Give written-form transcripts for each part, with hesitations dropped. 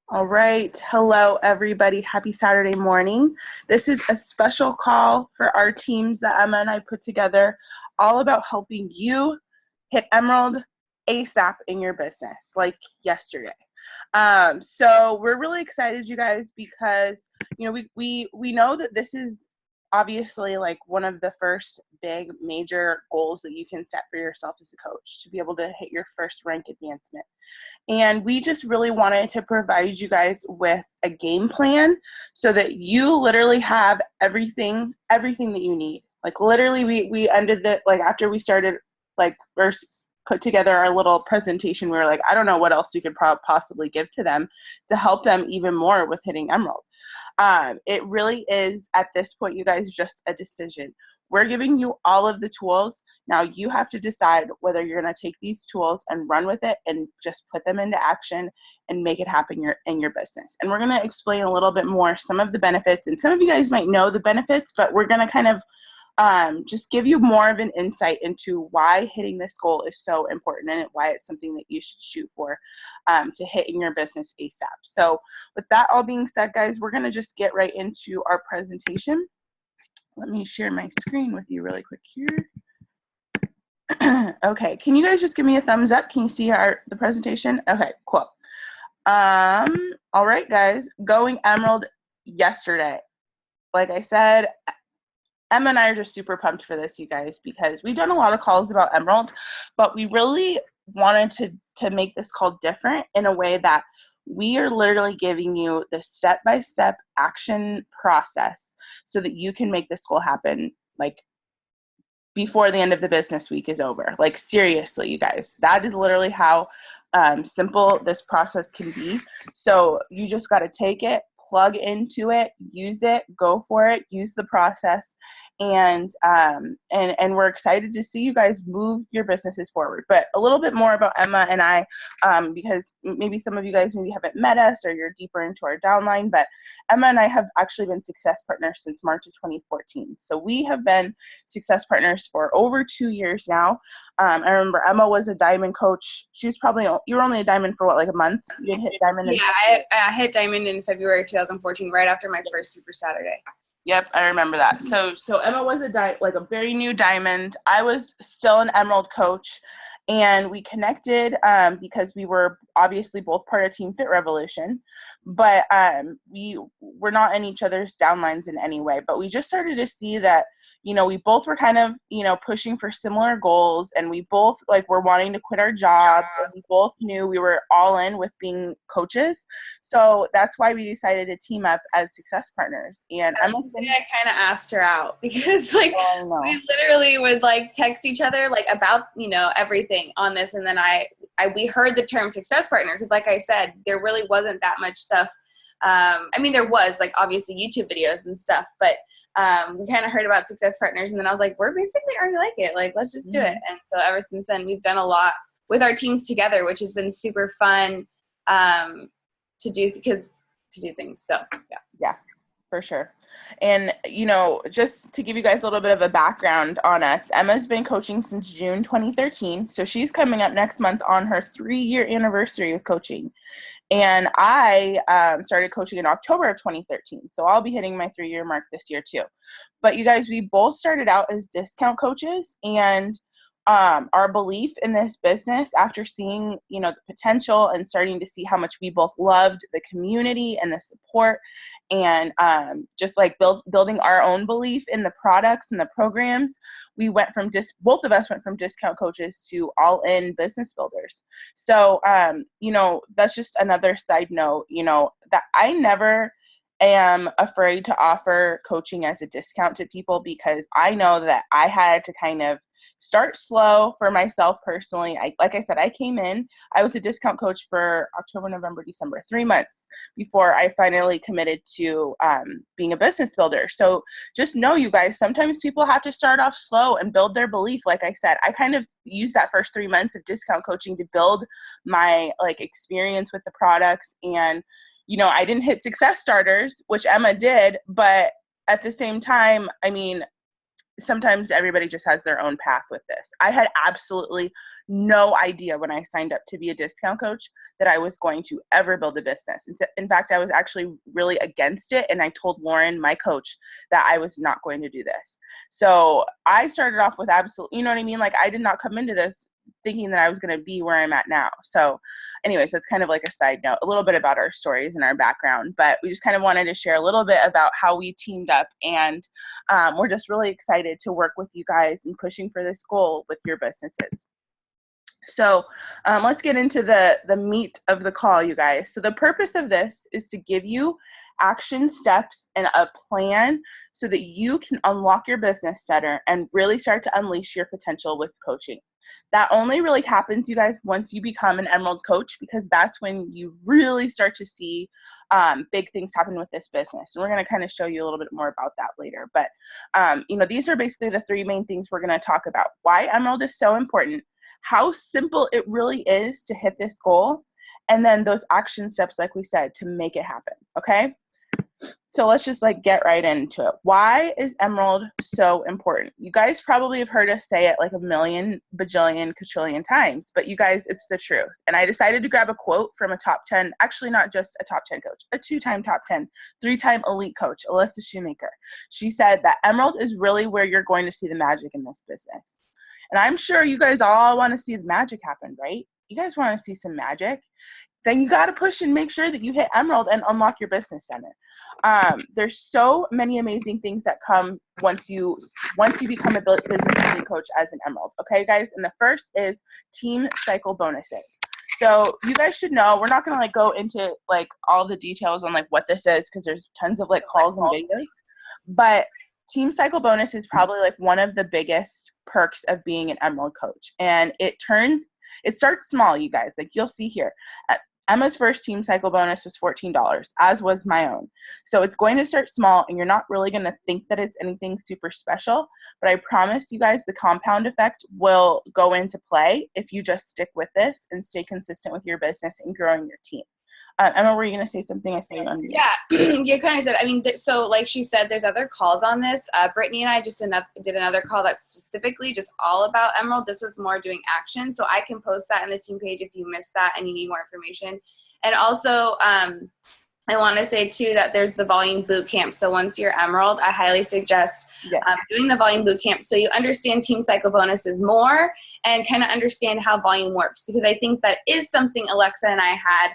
All right. Hello, everybody. Happy Saturday morning. This is a special call for our teams that Emma and I put together, all about helping you hit Emerald ASAP in your business, like yesterday. So we're really excited, you guys, because we know that this is obviously like one of the first big major goals that you can set for yourself as a coach, to be able to hit your first rank advancement. And we just really wanted to provide you guys with a game plan so that you literally have everything that you need. Like literally we ended the, like after we started like first put together our little presentation, we were like, I don't know what else we could possibly give to them to help them even more with hitting Emerald. It really is at this point, you guys, just a decision. We're giving you all of the tools. Now you have to decide whether you're going to take these tools and run with it and just put them into action and make it happen in your business. And we're going to explain a little bit more some of the benefits. And some of you guys might know the benefits, but we're going to kind of just give you more of an insight into why hitting this goal is so important and why it's something that you should shoot for to hit in your business ASAP. So with that all being said, guys, we're going to just get right into our presentation. Let me share my screen with you really quick here. Okay, can you guys just give me a thumbs up? Can you see the presentation? Okay, cool. All right, guys, going Emerald yesterday. Like I said, Emma and I are just super pumped for this, you guys, because we've done a lot of calls about Emerald, but we really wanted to make this call different in a way that we are literally giving you the step-by-step action process so that you can make this goal happen, like, before the end of the business week is over. Like, seriously, you guys, that is literally how simple this process can be. So you just got to take it, plug into it, use it, go for it, use the process, and we're excited to see you guys move your businesses forward. But a little bit more about Emma and I, because maybe some of you guys maybe haven't met us or you're deeper into our downline, but Emma and I have actually been success partners since March of 2014. So we have been success partners for over 2 years now. I remember Emma was a diamond coach. She was you were only a diamond for what, like a month? You had hit diamond? Yeah, I hit diamond in February of 2014, right after my first Super Saturday. Yep, I remember that. So Emma was a very new diamond. I was still an Emerald coach, and we connected because we were obviously both part of Team Fit Revolution, but we were not in each other's downlines in any way. But we just started to see that, we both were kind of, pushing for similar goals, and we both were wanting to quit our jobs, and we both knew we were all in with being coaches. So that's why we decided to team up as success partners. And I kind of asked her out because we literally would text each other about, everything on this. And then we heard the term success partner because like I said, there really wasn't that much stuff. There was obviously YouTube videos and stuff, but we kind of heard about success partners, and then I was like, we're basically already like it. Let's just do it. And so ever since then, we've done a lot with our teams together, which has been super fun to do things. So yeah, for sure. And, just to give you guys a little bit of a background on us, Emma's been coaching since June 2013. So she's coming up next month on her 3-year anniversary of coaching. And I started coaching in October of 2013. So I'll be hitting my 3-year mark this year too. But you guys, we both started out as discount coaches, and our belief in this business, after seeing, the potential and starting to see how much we both loved the community and the support, and just building our own belief in the products and the programs, we went from both of us went from discount coaches to all-in business builders. So, that's just another side note, that I never am afraid to offer coaching as a discount to people, because I know that I had to kind of start slow for myself personally. Like I said, I came in, I was a discount coach for October, November, December, 3 months before I finally committed to being a business builder. So just know, you guys, sometimes people have to start off slow and build their belief. Like I said, I kind of used that first 3 months of discount coaching to build my experience with the products. And, I didn't hit success starters, which Emma did, but at the same time, sometimes everybody just has their own path with this. I had absolutely no idea when I signed up to be a discount coach that I was going to ever build a business. In fact, I was actually really against it. And I told Lauren, my coach, that I was not going to do this. So I started off with absolutely, you know what I mean? Like, I did not come into this thinking that I was going to be where I'm at now. So anyways, that's kind of like a side note, a little bit about our stories and our background, but we just kind of wanted to share a little bit about how we teamed up, and we're just really excited to work with you guys and pushing for this goal with your businesses. So let's get into the meat of the call, you guys. So the purpose of this is to give you action steps and a plan so that you can unlock your business center and really start to unleash your potential with coaching. That only really happens, you guys, once you become an Emerald coach, because that's when you really start to see big things happen with this business. And we're going to kind of show you a little bit more about that later. But, these are basically the three main things we're going to talk about. Why Emerald is so important, how simple it really is to hit this goal, and then those action steps, like we said, to make it happen. Okay? So let's just get right into it. Why is Emerald so important? You guys probably have heard us say it like a million, bajillion, quadrillion times, but you guys, it's the truth. And I decided to grab a quote from a top 10, actually not just a top 10 coach, a 2-time top 10, 3-time elite coach, Alyssa Shoemaker. She said that Emerald is really where you're going to see the magic in this business. And I'm sure you guys all want to see the magic happen, right? You guys want to see some magic? Then you got to push and make sure that you hit Emerald and unlock your business center. There's so many amazing things that come once you become a business building coach as an Emerald. Okay, guys? And the first is team cycle bonuses. So you guys should know, we're not going to go into all the details on what this is, because there's tons of calls and videos. But team cycle bonus is probably one of the biggest perks of being an Emerald coach. And it starts small, you guys. You'll see here. Emma's first team cycle bonus was $14, as was my own. So it's going to start small, and you're not really going to think that it's anything super special. But I promise you guys the compound effect will go into play if you just stick with this and stay consistent with your business and growing your team. Emma, were you going to say something? I saw you on mute. Yeah, you kind of said, so like she said, there's other calls on this. Brittany and I just did another call that's specifically just all about Emerald. This was more doing action. So I can post that in the team page if you missed that and you need more information. And also, I want to say too that there's the volume boot camp. So once you're Emerald, I highly suggest doing the volume boot camp so you understand team cycle bonuses more and kind of understand how volume works, because I think that is something Alexa and I had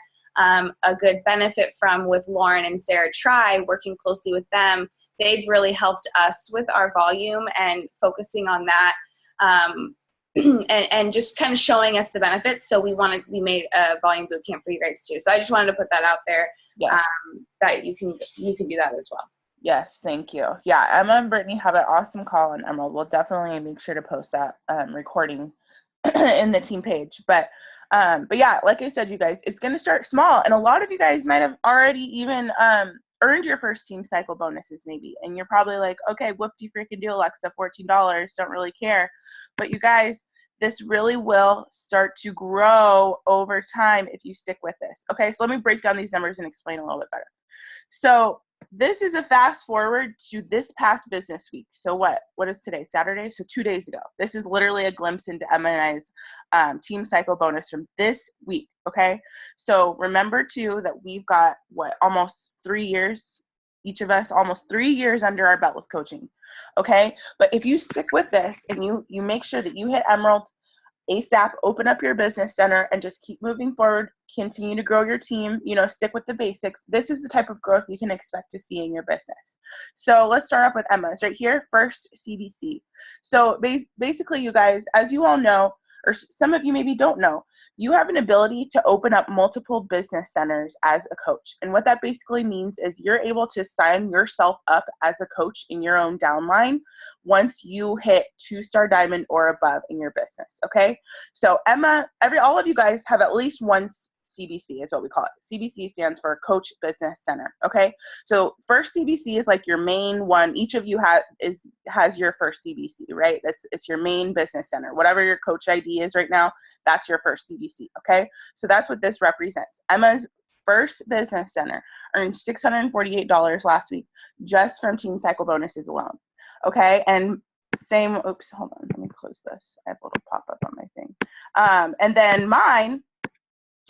a good benefit from with Lauren and Sarah Try, working closely with them. They've really helped us with our volume and focusing on that, and just kind of showing us the benefits. So we made a volume boot camp for you guys too. So I just wanted to put that out there, that you can do that as well. Yes, thank you. Yeah, Emma and Brittany have an awesome call on Emerald. We'll definitely make sure to post that recording in the team page. But yeah, like I said, you guys, it's going to start small. And a lot of you guys might have already even earned your first team cycle bonuses maybe. And you're probably like, okay, whoop-de-freaking-do, Alexa, $14, don't really care. But you guys, this really will start to grow over time if you stick with this. Okay, so let me break down these numbers and explain a little bit better. So this is a fast forward to this past business week. So what is today? Saturday? So 2 days ago. This is literally a glimpse into Emma and I's team cycle bonus from this week. Okay. So remember too that we've got almost 3 years, each of us, almost 3 years under our belt with coaching. Okay. But if you stick with this and you make sure that you hit Emerald ASAP, open up your business center and just keep moving forward, continue to grow your team, stick with the basics. This is the type of growth you can expect to see in your business. So let's start off with Emma's right here. First, CBC. So basically, you guys, as you all know, or some of you maybe don't know, you have an ability to open up multiple business centers as a coach. And what that basically means is you're able to sign yourself up as a coach in your own downline once you hit 2-star diamond or above in your business. Okay. So Emma, all of you guys have at least one CBC is what we call it. CBC stands for Coach Business Center. Okay. So first CBC is your main one. Each of you has your first CBC, right? It's your main business center. Whatever your coach ID is right now, that's your first CBC. Okay. So that's what this represents. Emma's first business center earned $648 last week just from team cycle bonuses alone. Okay. And same, oops, hold on, let me close this. I have a little pop-up on my thing. And then mine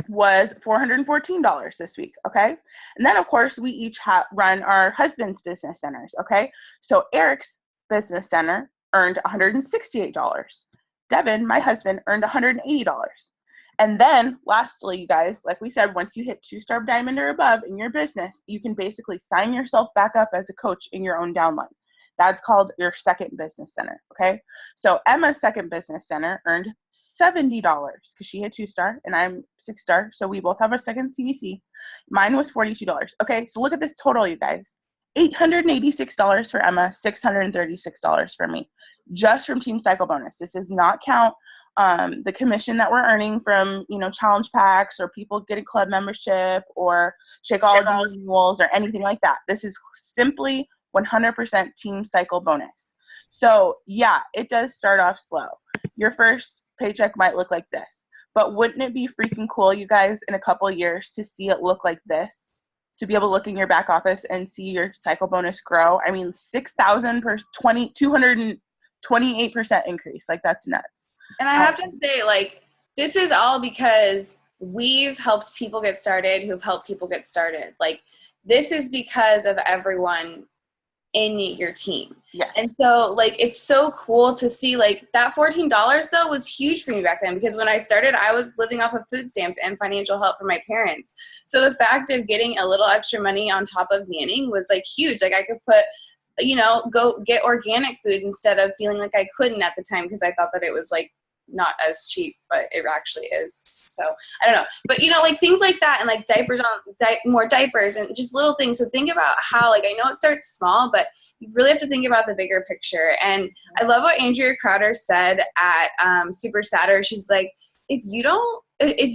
was $414 this week, okay? And then, of course, we each run our husband's business centers, okay? So Eric's business center earned $168. Devin, my husband, earned $180. And then, lastly, you guys, like we said, once you hit 2-star diamond or above in your business, you can basically sign yourself back up as a coach in your own downline. That's called your second business center, okay? So Emma's second business center earned $70 because she had 2-star and I'm 6-star. So we both have a second CVC. Mine was $42. Okay, so look at this total, you guys. $886 for Emma, $636 for me, just from Team Cycle Bonus. This does not count the commission that we're earning from, challenge packs or people getting club membership or Shakeology renewals or anything like that. This is simply 100% Team Cycle Bonus. So yeah, it does start off slow. Your first paycheck might look like this, but wouldn't it be freaking cool, you guys, in a couple of years to see it look like this? To be able to look in your back office and see your Cycle Bonus grow. I mean, 6,000 per 228% increase. Like, that's nuts. And I have to say, like, this is all because we've helped people get started who've helped people get started. Like, this is because of everyone in your team. Yeah. And so, like, it's so cool to see, like, that $14 though was huge for me back then, because when I started, I was living off of food stamps and financial help from my parents. So the fact of getting a little extra money on top of nannying was like huge. Like, I could put, go get organic food instead of feeling like I couldn't at the time because I thought that it was like not as cheap, but it actually is. So I don't know, but like things like that, and like diapers more diapers and just little things. So think about how, like, I know it starts small, but you really have to think about the bigger picture. And I love what Andrea Crowder said at Super Saturday. She's like, if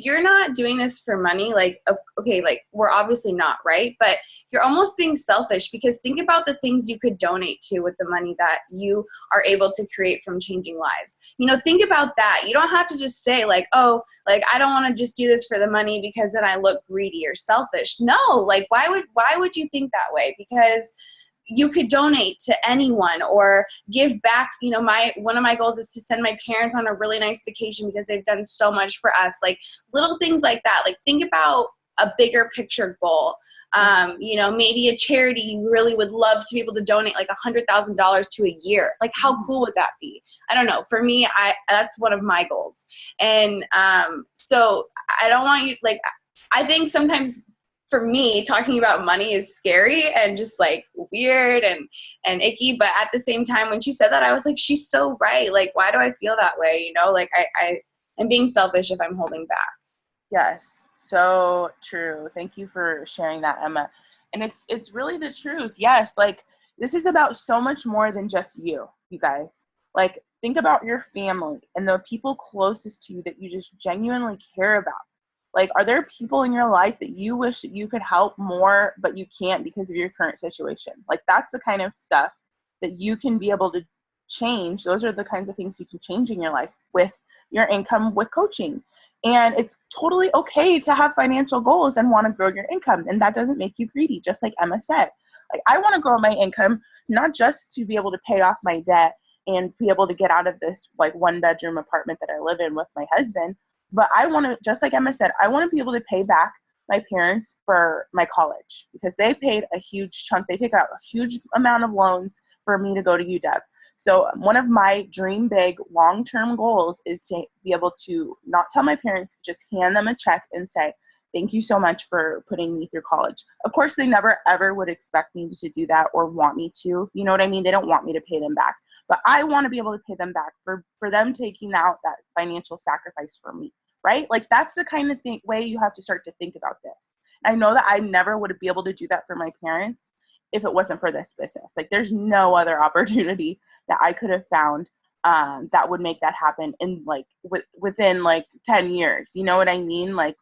you're not doing this for money, like, okay, like, we're obviously not, right? But you're almost being selfish, because think about the things you could donate to with the money that you are able to create from changing lives. Think about that. You don't have to just say like, oh, like, I don't want to just do this for the money because then I look greedy or selfish. No, like, why would you think that way? Because you could donate to anyone or give back. One of my goals is to send my parents on a really nice vacation because they've done so much for us. Like, little things like that. Like, think about a bigger picture goal. Maybe a charity you really would love to be able to donate like $100,000 to a year. Like, how cool would that be? I don't know. For me, that's one of my goals. And so I don't want you, like, I think sometimes for me, talking about money is scary and just like weird and icky. But at the same time, when she said that, I was like, she's so right. Like, why do I feel that way? Like, I am being selfish if I'm holding back. Yes, so true. Thank you for sharing that, Emma. And it's really the truth. Yes, like, this is about so much more than just you guys. Like, think about your family and the people closest to you that you just genuinely care about. Like, are there people in your life that you wish that you could help more, but you can't because of your current situation? Like, that's the kind of stuff that you can be able to change. Those are the kinds of things you can change in your life with your income, with coaching. And it's totally okay to have financial goals and want to grow your income. And that doesn't make you greedy, just like Emma said. Like, I want to grow my income, not just to be able to pay off my debt and be able to get out of this like 1-bedroom apartment that I live in with my husband, but I want to, just like Emma said, I want to be able to pay back my parents for my college, because they paid a huge chunk. They take out a huge amount of loans for me to go to UW. So one of my dream big long-term goals is to be able to not tell my parents, just hand them a check and say, thank you so much for putting me through college. Of course, they never ever would expect me to do that or want me to. You know what I mean? They don't want me to pay them back. But I want to be able to pay them back for them taking out that financial sacrifice for me, right? Like, that's the kind of way you have to start to think about this. I know that I never would be able to do that for my parents if it wasn't for this business. Like, there's no other opportunity that I could have found that would make that happen in like within like 10 years. You know what I mean? Like,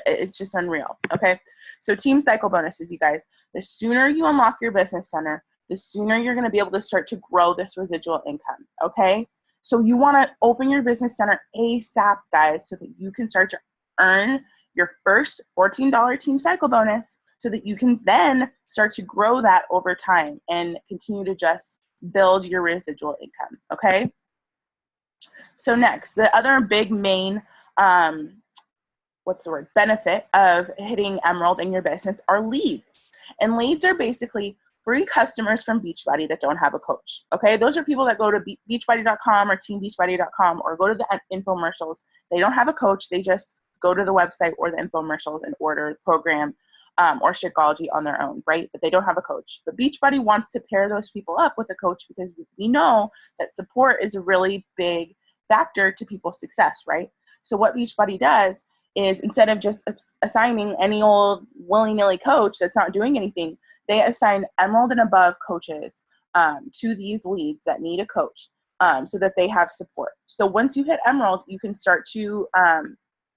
it's just unreal. Okay. So Team Cycle Bonuses, you guys, the sooner you unlock your business center, the sooner you're going to be able to start to grow this residual income. Okay. So you want to open your business center ASAP, guys, so that you can start to earn your first $14 Team Cycle Bonus, so that you can then start to grow that over time and continue to just build your residual income, okay? So next, the other big main, benefit of hitting Emerald in your business are leads. And leads are basically free customers from Beachbody that don't have a coach, okay? Those are people that go to beachbody.com or teambeachbody.com or go to the infomercials. They don't have a coach. They just go to the website or the infomercials and order the program or Shakeology on their own, right? But they don't have a coach. But Beachbody wants to pair those people up with a coach because we know that support is a really big factor to people's success, right? So what Beachbody does is instead of just assigning any old willy-nilly coach that's not doing anything, they assign Emerald and above coaches to these leads that need a coach so that they have support. So once you hit Emerald, you can start to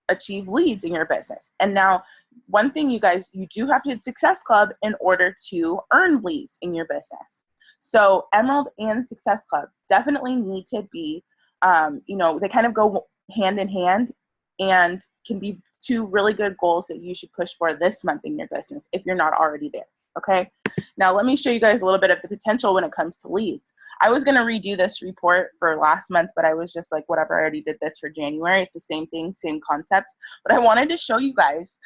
achieve leads in your business. And now, one thing, you guys, you do have to hit Success Club in order to earn leads in your business. So Emerald and Success Club definitely need to be, they kind of go hand in hand and can be two really good goals that you should push for this month in your business if you're not already there, okay? Now, let me show you guys a little bit of the potential when it comes to leads. I was going to redo this report for last month, but I was just like, whatever, I already did this for January. It's the same thing, same concept. But I wanted to show you guys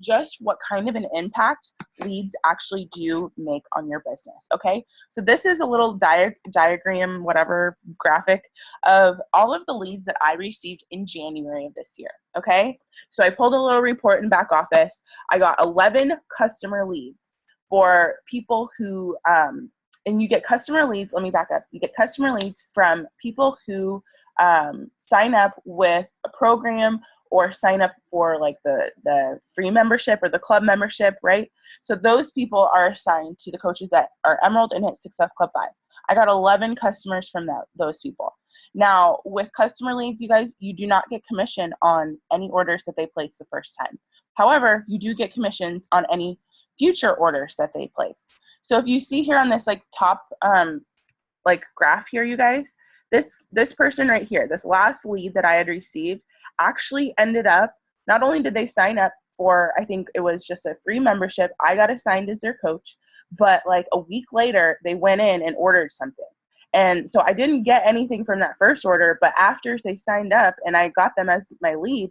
just what kind of an impact leads actually do make on your business, okay? So this is a little diagram, whatever, graphic of all of the leads that I received in January of this year, okay? So I pulled a little report in back office. I got 11 customer leads for people who, and you get customer leads, let me back up. You get customer leads from people who sign up with a program or sign up for like the free membership or the club membership, right? So those people are assigned to the coaches that are Emerald and hit Success Club 5. I got 11 customers from those people. Now, with customer leads, you guys, you do not get commission on any orders that they place the first time. However, you do get commissions on any future orders that they place. So if you see here on this like top graph here, you guys, this person right here, this last lead that I had received actually ended up, not only did they sign up for, I think it was just a free membership, I got assigned as their coach, but like a week later, they went in and ordered something. And so I didn't get anything from that first order, but after they signed up and I got them as my lead,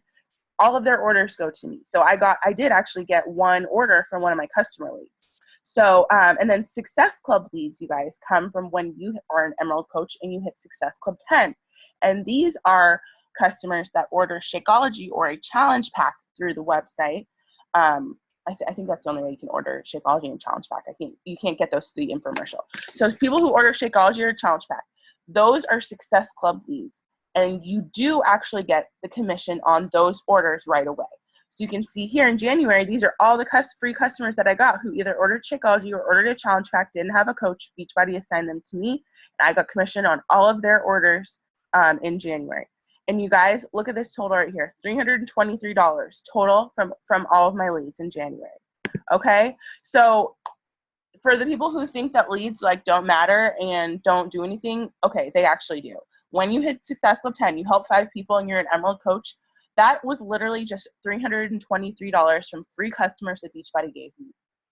all of their orders go to me. So I did actually get one order from one of my customer leads. So, and then Success Club leads, you guys, come from when you are an Emerald coach and you hit Success Club 10. And these are customers that order Shakeology or a challenge pack through the website. I think that's the only way you can order Shakeology and challenge pack. I think you can't get those through the infomercial. So people who order Shakeology or challenge pack, those are Success Club leads. And you do actually get the commission on those orders right away. So you can see here in January, these are all the free customers that I got who either ordered Shakeology or ordered a challenge pack, didn't have a coach. Beachbody assigned them to me, and I got commission on all of their orders in January. And you guys, look at this total right here, $323 total from all of my leads in January. Okay, so for the people who think that leads like don't matter and don't do anything, okay, they actually do. When you hit Success Club 10, you help 5 people and you're an Emerald coach, that was literally just $323 from free customers that Beachbody gave me.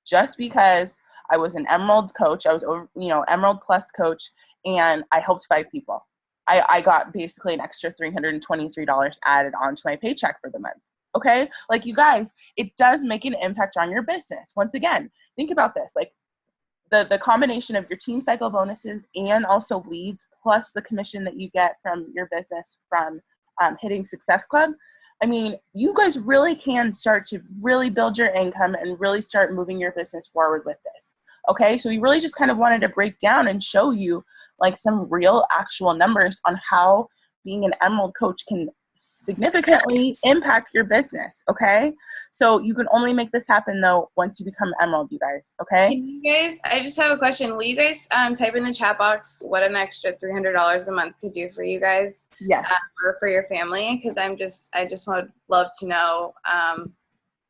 Just because I was an Emerald coach, I was, Emerald Plus coach, and I helped 5 people. I got basically an extra $323 added onto my paycheck for the month. Okay? Like, you guys, it does make an impact on your business. Once again, think about this. Like, the combination of your team cycle bonuses and also leads plus the commission that you get from your business from hitting Success Club, I mean, you guys really can start to really build your income and really start moving your business forward with this. Okay, so we really just kind of wanted to break down and show you like some real actual numbers on how being an Emerald coach can significantly impact your business. Okay, so you can only make this happen though once you become Emerald, you guys. Okay. Can you guys, I just have a question. Will you guys type in the chat box what an extra $300 a month could do for you guys? Yes. Or for your family? Because I just would love to know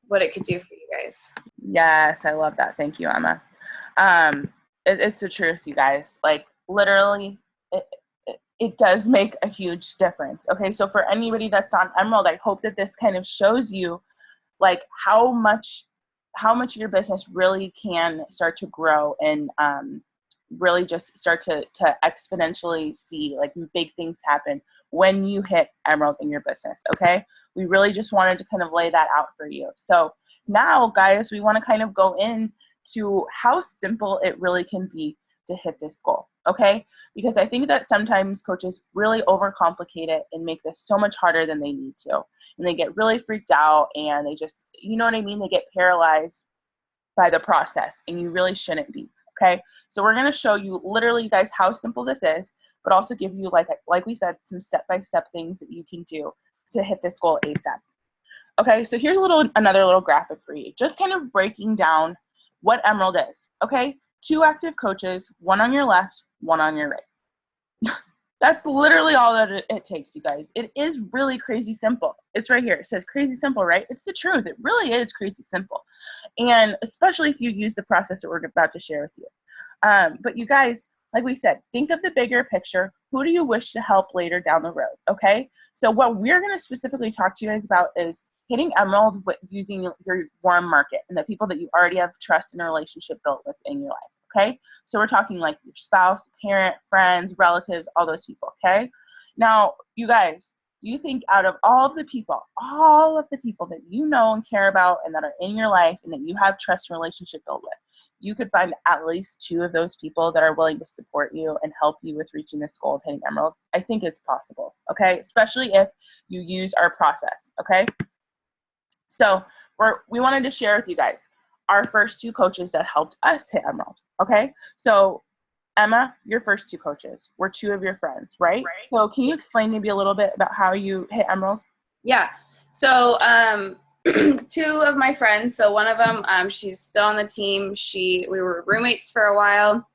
what it could do for you guys. Yes, I love that. Thank you, Emma. It's the truth, you guys. Like, literally, it does make a huge difference. Okay, so for anybody that's on Emerald, I hope that this kind of shows you like how much your business really can start to grow and really just start to exponentially see like big things happen when you hit Emerald in your business. Okay. We really just wanted to kind of lay that out for you. So now, guys, we want to kind of go into how simple it really can be to hit this goal. Okay. Because I think that sometimes coaches really overcomplicate it and make this so much harder than they need to. And they get really freaked out and they just, you know what I mean? They get paralyzed by the process, and you really shouldn't be. Okay. So we're going to show you literally, guys, how simple this is, but also give you, like we said, some step-by-step things that you can do to hit this goal ASAP. Okay. So here's another little graphic for you, just kind of breaking down what Emerald is. Okay. 2 active coaches, 1 on your left, 1 on your right. That's literally all that it takes, you guys. It is really crazy simple. It's right here. It says crazy simple, right? It's the truth. It really is crazy simple. And especially if you use the process that we're about to share with you. But you guys, like we said, think of the bigger picture. Who do you wish to help later down the road? Okay. So what we're going to specifically talk to you guys about is hitting Emerald with using your warm market and the people that you already have trust and a relationship built with in your life. Okay. So we're talking like your spouse, parent, friends, relatives, all those people. Okay. Now, you guys, do you think out of all of the people that you know and care about and that are in your life and that you have trust and relationship built with, you could find at least 2 of those people that are willing to support you and help you with reaching this goal of hitting Emerald? I think it's possible. Okay. Especially if you use our process. Okay. So we wanted to share with you guys our first 2 coaches that helped us hit Emerald. Okay. So Emma, your first 2 coaches were 2 of your friends, right? So can you explain maybe a little bit about how you hit Emerald? Yeah. So 2 of my friends. So one of them, she's still on the team. We were roommates for a while,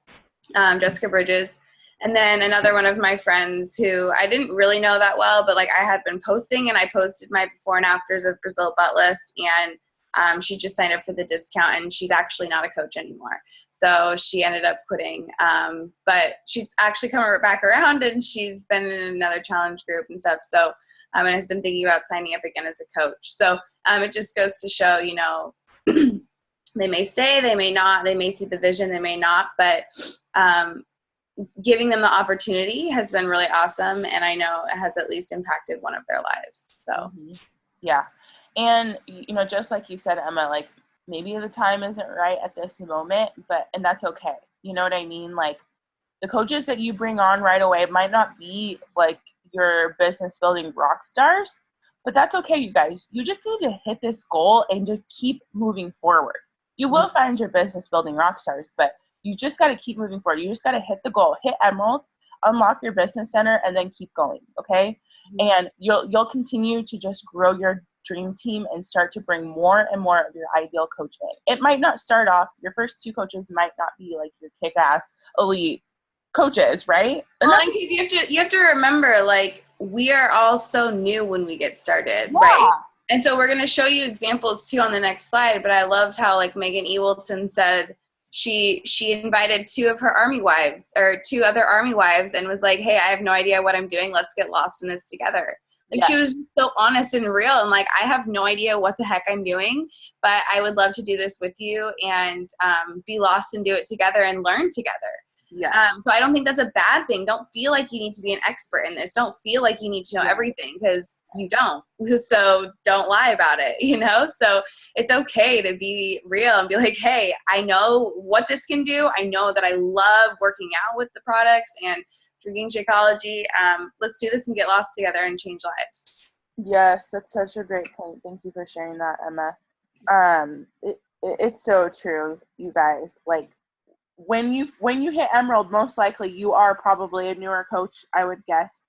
Jessica Bridges. And then another one of my friends who I didn't really know that well, but like I had been posting, and I posted my before and afters of Brazil butt lift, and she just signed up for the discount, and she's actually not a coach anymore. So she ended up quitting. But she's actually coming back around, and she's been in another challenge group and stuff. So, and has been thinking about signing up again as a coach. So it just goes to show, you know, they may stay, they may not, they may see the vision, they may not, but giving them the opportunity has been really awesome. And I know it has at least impacted one of their lives. So, yeah. And, you know, just like you said, Emma, like maybe the time isn't right at this moment, and that's okay. You know what I mean? Like the coaches that you bring on right away might not be like your business building rock stars, but that's okay, you guys. You just need to hit this goal and to keep moving forward. You will find your business building rock stars, but you just got to keep moving forward. You just got to hit the goal, hit Emerald, unlock your business center, and then keep going. Okay. And you'll continue to just grow your dream team and start to bring more and more of your ideal coach in. It might not start off, your first 2 coaches might not be like your kick-ass elite coaches, right? Well, and you have to remember, like, we are all so new when we get started, right? And so we're going to show you examples too on the next slide, but I loved how like Megan Ewelton said she invited 2 of her Army wives or 2 other Army wives and was like, hey, I have no idea what I'm doing. Let's get lost in this together. Like she was so honest and real, and like, I have no idea what the heck I'm doing, but I would love to do this with you and be lost and do it together and learn together. Yeah. So I don't think that's a bad thing. Don't feel like you need to be an expert in this. Don't feel like you need to know everything, because you don't. So don't lie about it, you know? So it's okay to be real and be like, hey, I know what this can do. I know that I love working out with the products and drinking Shakeology. Let's do this and get lost together and change lives. Yes, that's such a great point. Thank you for sharing that, Emma. It's so true, you guys. Like when you hit Emerald, most likely you are probably a newer coach, I would guess.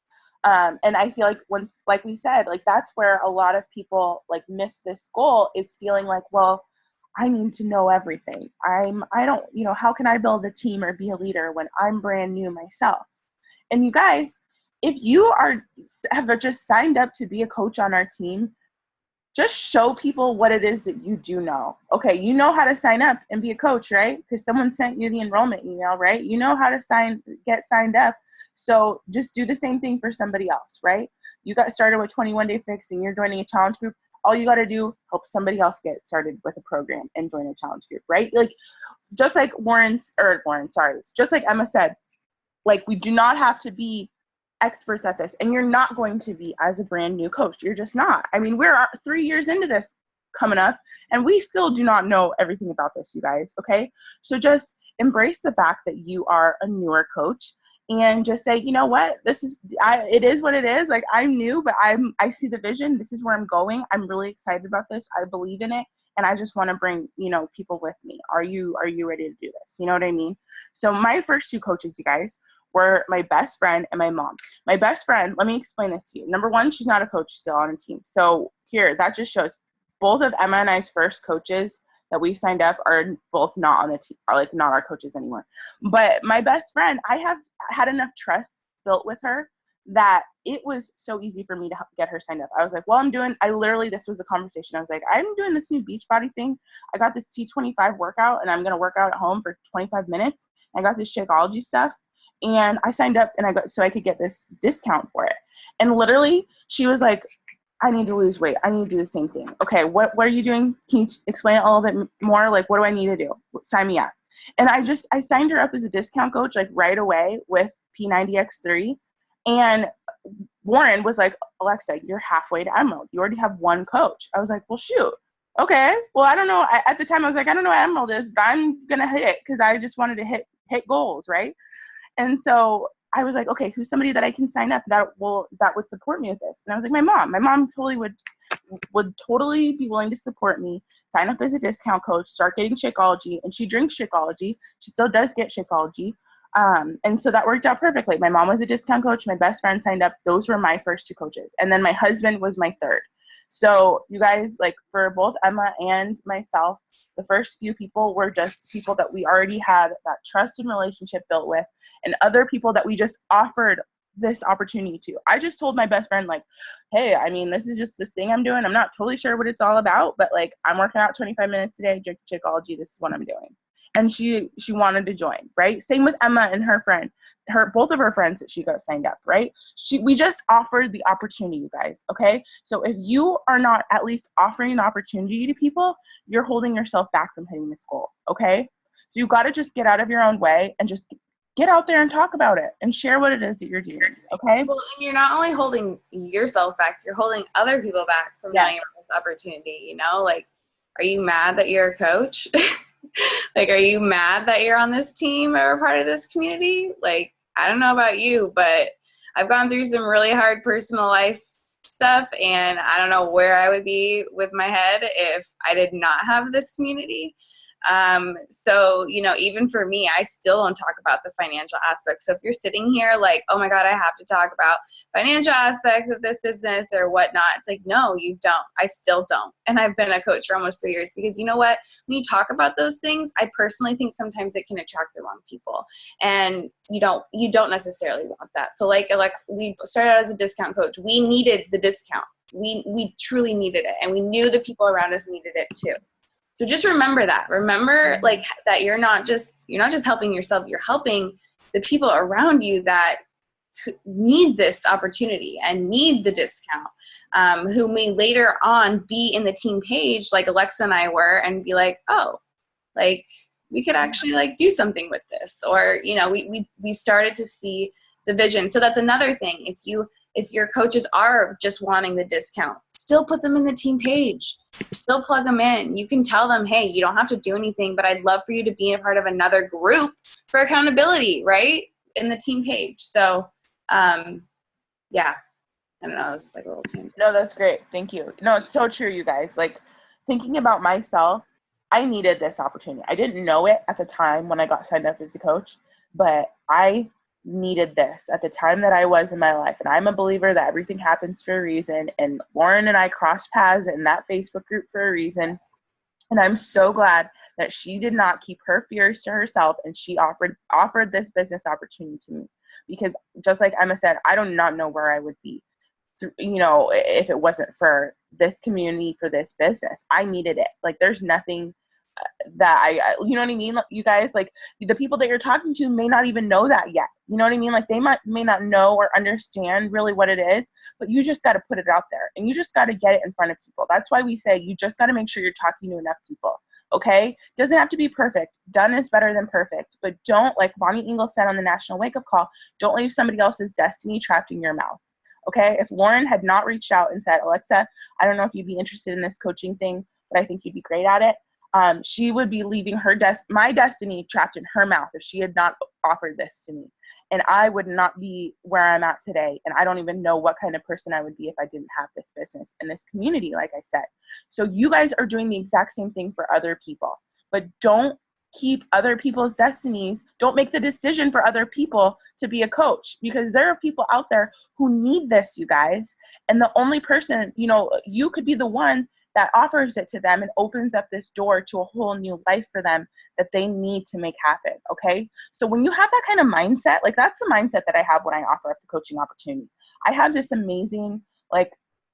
And I feel like once, like we said, like that's where a lot of people like miss this goal, is feeling like, well, I need to know everything. I don't, you know, how can I build a team or be a leader when I'm brand new myself? And you guys, if you have just signed up to be a coach on our team, just show people what it is that you do know. Okay, you know how to sign up and be a coach, right? Because someone sent you the enrollment email, right? You know how to get signed up. So just do the same thing for somebody else, right? You got started with 21 Day Fix and you're joining a challenge group. All you got to do, help somebody else get started with a program and join a challenge group, right? Like just like just like Emma said, like, we do not have to be experts at this, and you're not going to be as a brand new coach. You're just not. I mean, we're 3 years into this coming up, and we still do not know everything about this, you guys. Okay. So just embrace the fact that you are a newer coach, and just say, you know what, it is what it is. Like, I'm new, but I see the vision. This is where I'm going. I'm really excited about this. I believe in it. And I just want to bring, people with me. Are you ready to do this? You know what I mean? So my first 2 coaches, you guys, were my best friend and my mom. My best friend, let me explain this to you. Number one, she's not a coach still on a team. So here, that just shows both of Emma and I's first coaches that we signed up are both not on the team, are like not our coaches anymore. But my best friend, I have had enough trust built with her that it was so easy for me to get her signed up. I was like, well, this was a conversation. I was like, I'm doing this new Beachbody thing. I got this T25 workout, and I'm going to work out at home for 25 minutes. I got this Shakeology stuff, and I signed up, and so I could get this discount for it. And literally, she was like, I need to lose weight. I need to do the same thing. Okay, what are you doing? Can you explain it a little bit more? Like, what do I need to do? Sign me up. And I signed her up as a discount coach, like, right away with P90X3. And Warren was like, Alexa, you're halfway to Emerald. You already have 1 coach. I was like, well, shoot. Okay. Well, I don't know. At the time, I was like, I don't know what Emerald is, but I'm going to hit it because I just wanted to hit goals, right? And so I was like, okay, who's somebody that I can sign up that would support me with this? And I was like, my mom. My mom totally would totally be willing to support me, sign up as a discount coach, start getting Shakeology. And she drinks Shakeology. She still does get Shakeology. And so that worked out perfectly. My mom was a discount coach. My best friend signed up. Those were my first 2 coaches. And then my husband was my third. So you guys, like, for both Emma and myself, the first few people were just people that we already had that trust and relationship built with, and other people that we just offered this opportunity to. I just told my best friend, like, hey, I mean, this is just this thing I'm doing. I'm not totally sure what it's all about, but, like, I'm working out 25 minutes a day, drinking Shakeology. This is what I'm doing. And she wanted to join, right? Same with Emma and her friend, both of her friends that she got signed up, right? We just offered the opportunity, you guys, okay? So if you are not at least offering an opportunity to people, you're holding yourself back from hitting this goal, okay? So you got to just get out of your own way and just get out there and talk about it and share what it is that you're doing, okay? Well, and you're not only holding yourself back, you're holding other people back from knowing about this opportunity, Like, are you mad that you're a coach? Like, are you mad that you're on this team or part of this community? Like, I don't know about you, but I've gone through some really hard personal life stuff, and I don't know where I would be with my head if I did not have this community. So, even for me, I still don't talk about the financial aspects. So if you're sitting here like, oh my God, I have to talk about financial aspects of this business or whatnot, it's like, no, you don't. I still don't. And I've been a coach for almost 3 years, because you know what, when you talk about those things, I personally think sometimes it can attract the wrong people, and you don't necessarily want that. So like Alex, we started out as a discount coach. We needed the discount. We truly needed it. And we knew the people around us needed it too. So just remember that. Remember, like, that you're not just helping yourself, you're helping the people around you that need this opportunity and need the discount, who may later on be in the team page like Alexa and I were, and be like, oh, like, we could actually, like, do something with this. Or, we started to see the vision. So that's another thing. If your coaches are just wanting the discount, still put them in the team page. Still plug them in. You can tell them, hey, you don't have to do anything, but I'd love for you to be a part of another group for accountability, right? In the team page. So, yeah. I don't know. It's like a little tangent. No, that's great. Thank you. No, it's so true, you guys. Like, thinking about myself, I needed this opportunity. I didn't know it at the time when I got signed up as a coach, but I needed this at the time that I was in my life. And I'm a believer that everything happens for a reason. And Lauren and I crossed paths in that Facebook group for a reason. And I'm so glad that she did not keep her fears to herself, and she offered this business opportunity to me. Because just like Emma said, I do not know where I would be, if it wasn't for this community, for this business. I needed it. Like, there's nothing that you know what I mean? You guys, like, the people that you're talking to may not even know that yet. You know what I mean? Like, they may not know or understand really what it is, but you just got to put it out there, and you just got to get it in front of people. That's why we say you just got to make sure you're talking to enough people. okay? Doesn't have to be perfect. Done is better than perfect. But don't, like Bonnie Ingalls said on the National Wake Up Call, don't leave somebody else's destiny trapped in your mouth, okay? If Lauren had not reached out and said, Alexa, I don't know if you'd be interested in this coaching thing, but I think you'd be great at it, she would be leaving my destiny trapped in her mouth if she had not offered this to me. And I would not be where I'm at today. And I don't even know what kind of person I would be if I didn't have this business and this community, like I said. So you guys are doing the exact same thing for other people, but don't keep other people's destinies. Don't make the decision for other people to be a coach, because there are people out there who need this, you guys. And the only person, you could be the one that offers it to them and opens up this door to a whole new life for them that they need to make happen, okay? So when you have that kind of mindset, like that's the mindset that I have when I offer up the coaching opportunity. I have this amazing,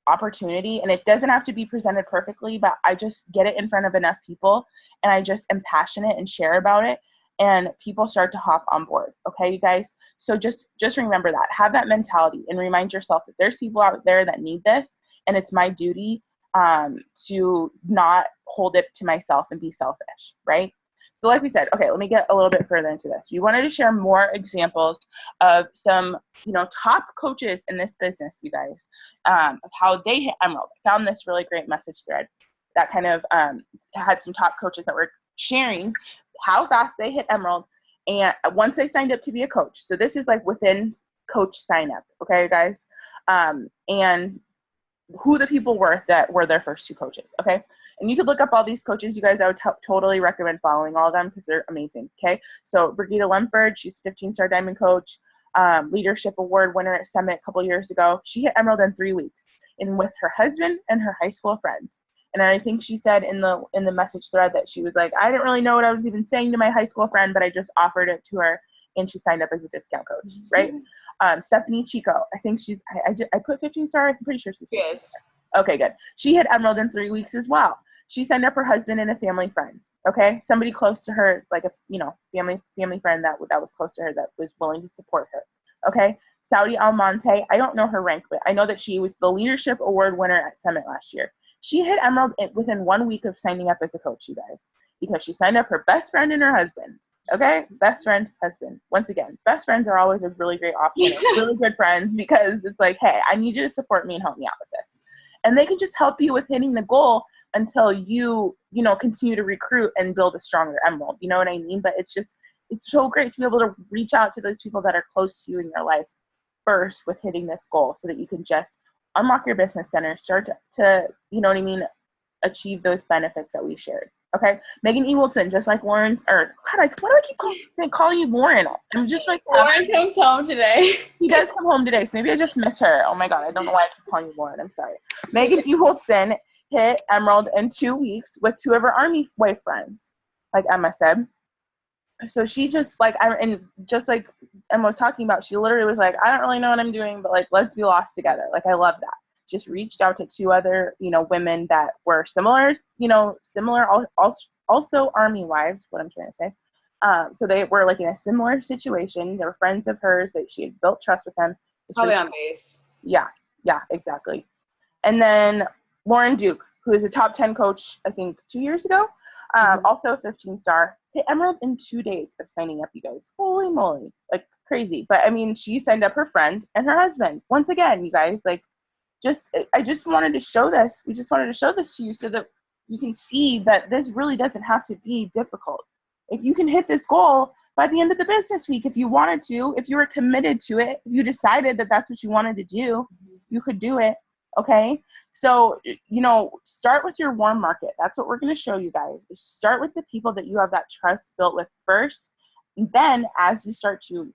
opportunity, and it doesn't have to be presented perfectly, but I just get it in front of enough people, and I just am passionate and share about it, and people start to hop on board, okay, you guys? So just remember that. Have that mentality and remind yourself that there's people out there that need this, and it's my duty to not hold it to myself and be selfish, right? So like we said, okay, let me get a little bit further into this. We wanted to share more examples of some, top coaches in this business, you guys, of how they hit Emerald. I found this really great message thread that kind of had some top coaches that were sharing how fast they hit Emerald and once they signed up to be a coach. So this is like within coach sign up, okay, guys? And who the people were that were their first two coaches, okay? And you could look up all these coaches, you guys. I would totally recommend following all of them because they're amazing, okay? So Brigitte Lemford, she's 15-star diamond coach, leadership award winner at Summit a couple years ago. She hit Emerald in 3 weeks, and with her husband and her high school friend. And I think she said in the message thread that she was like, I didn't really know what I was even saying to my high school friend, but I just offered it to her, and she signed up as a discount coach, right? Stephanie Chico, I think I put 15-star, I'm pretty sure she's 15. Yes. Okay, good. She hit Emerald in 3 weeks as well. She signed up her husband and a family friend, okay? Somebody close to her, like a, family friend that was close to her that was willing to support her, okay? Saudi Almonte, I don't know her rank, but I know that she was the leadership award winner at Summit last year. She hit Emerald within 1 week of signing up as a coach, you guys, because she signed up her best friend and her husband. Okay, best friend, husband. Once again, best friends are always a really great option. Really good friends, because it's like, hey, I need you to support me and help me out with this. And they can just help you with hitting the goal until you continue to recruit and build a stronger Emerald. You know what I mean? But it's so great to be able to reach out to those people that are close to you in your life first with hitting this goal, so that you can just unlock your business center, start to achieve those benefits that we shared. Okay, Megan Ewelton, just like Lauren's, or God, why do I keep calling you Lauren? I'm just like, Lauren comes home today. She does come home today, so maybe I just miss her. Oh my God, I don't know why I keep calling you Lauren. I'm sorry. Megan Ewelton hit Emerald in 2 weeks with 2 of her Army wife friends, like Emma said. So she just just like Emma was talking about, she literally was like, I don't really know what I'm doing, but let's be lost together. I love that. Just reached out to 2 other, women that were similar, also Army wives, what I'm trying to say. So they were in a similar situation. They were friends of hers that she had built trust with them. Probably on base. Yeah, exactly. And then Lauren Duke, who is a top 10 coach, I think 2 years ago, also a 15-star, hit Emerald in 2 days of signing up, you guys. Holy moly, crazy. But I mean, she signed up her friend and her husband. Once again, you guys, I just wanted to show this. We just wanted to show this to you so that you can see that this really doesn't have to be difficult. If you can hit this goal by the end of the business week, if you wanted to, if you were committed to it, if you decided that that's what you wanted to do, you could do it. Okay. So, start with your warm market. That's what we're going to show you guys. Start with the people that you have that trust built with first. And then as you start to,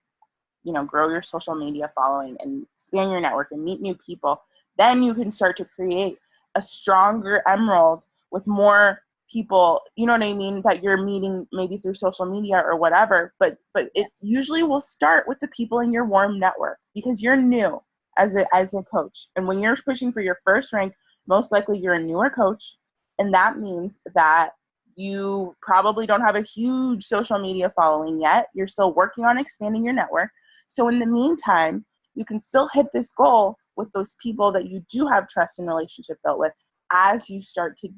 grow your social media following and expand your network and meet new people, then you can start to create a stronger Emerald with more people, you know what I mean, that you're meeting maybe through social media or whatever. But it usually will start with the people in your warm network, because you're new as a coach. And when you're pushing for your first rank, most likely you're a newer coach. And that means that you probably don't have a huge social media following yet. You're still working on expanding your network. So in the meantime, you can still hit this goal with those people that you do have trust and relationship built with as you start to,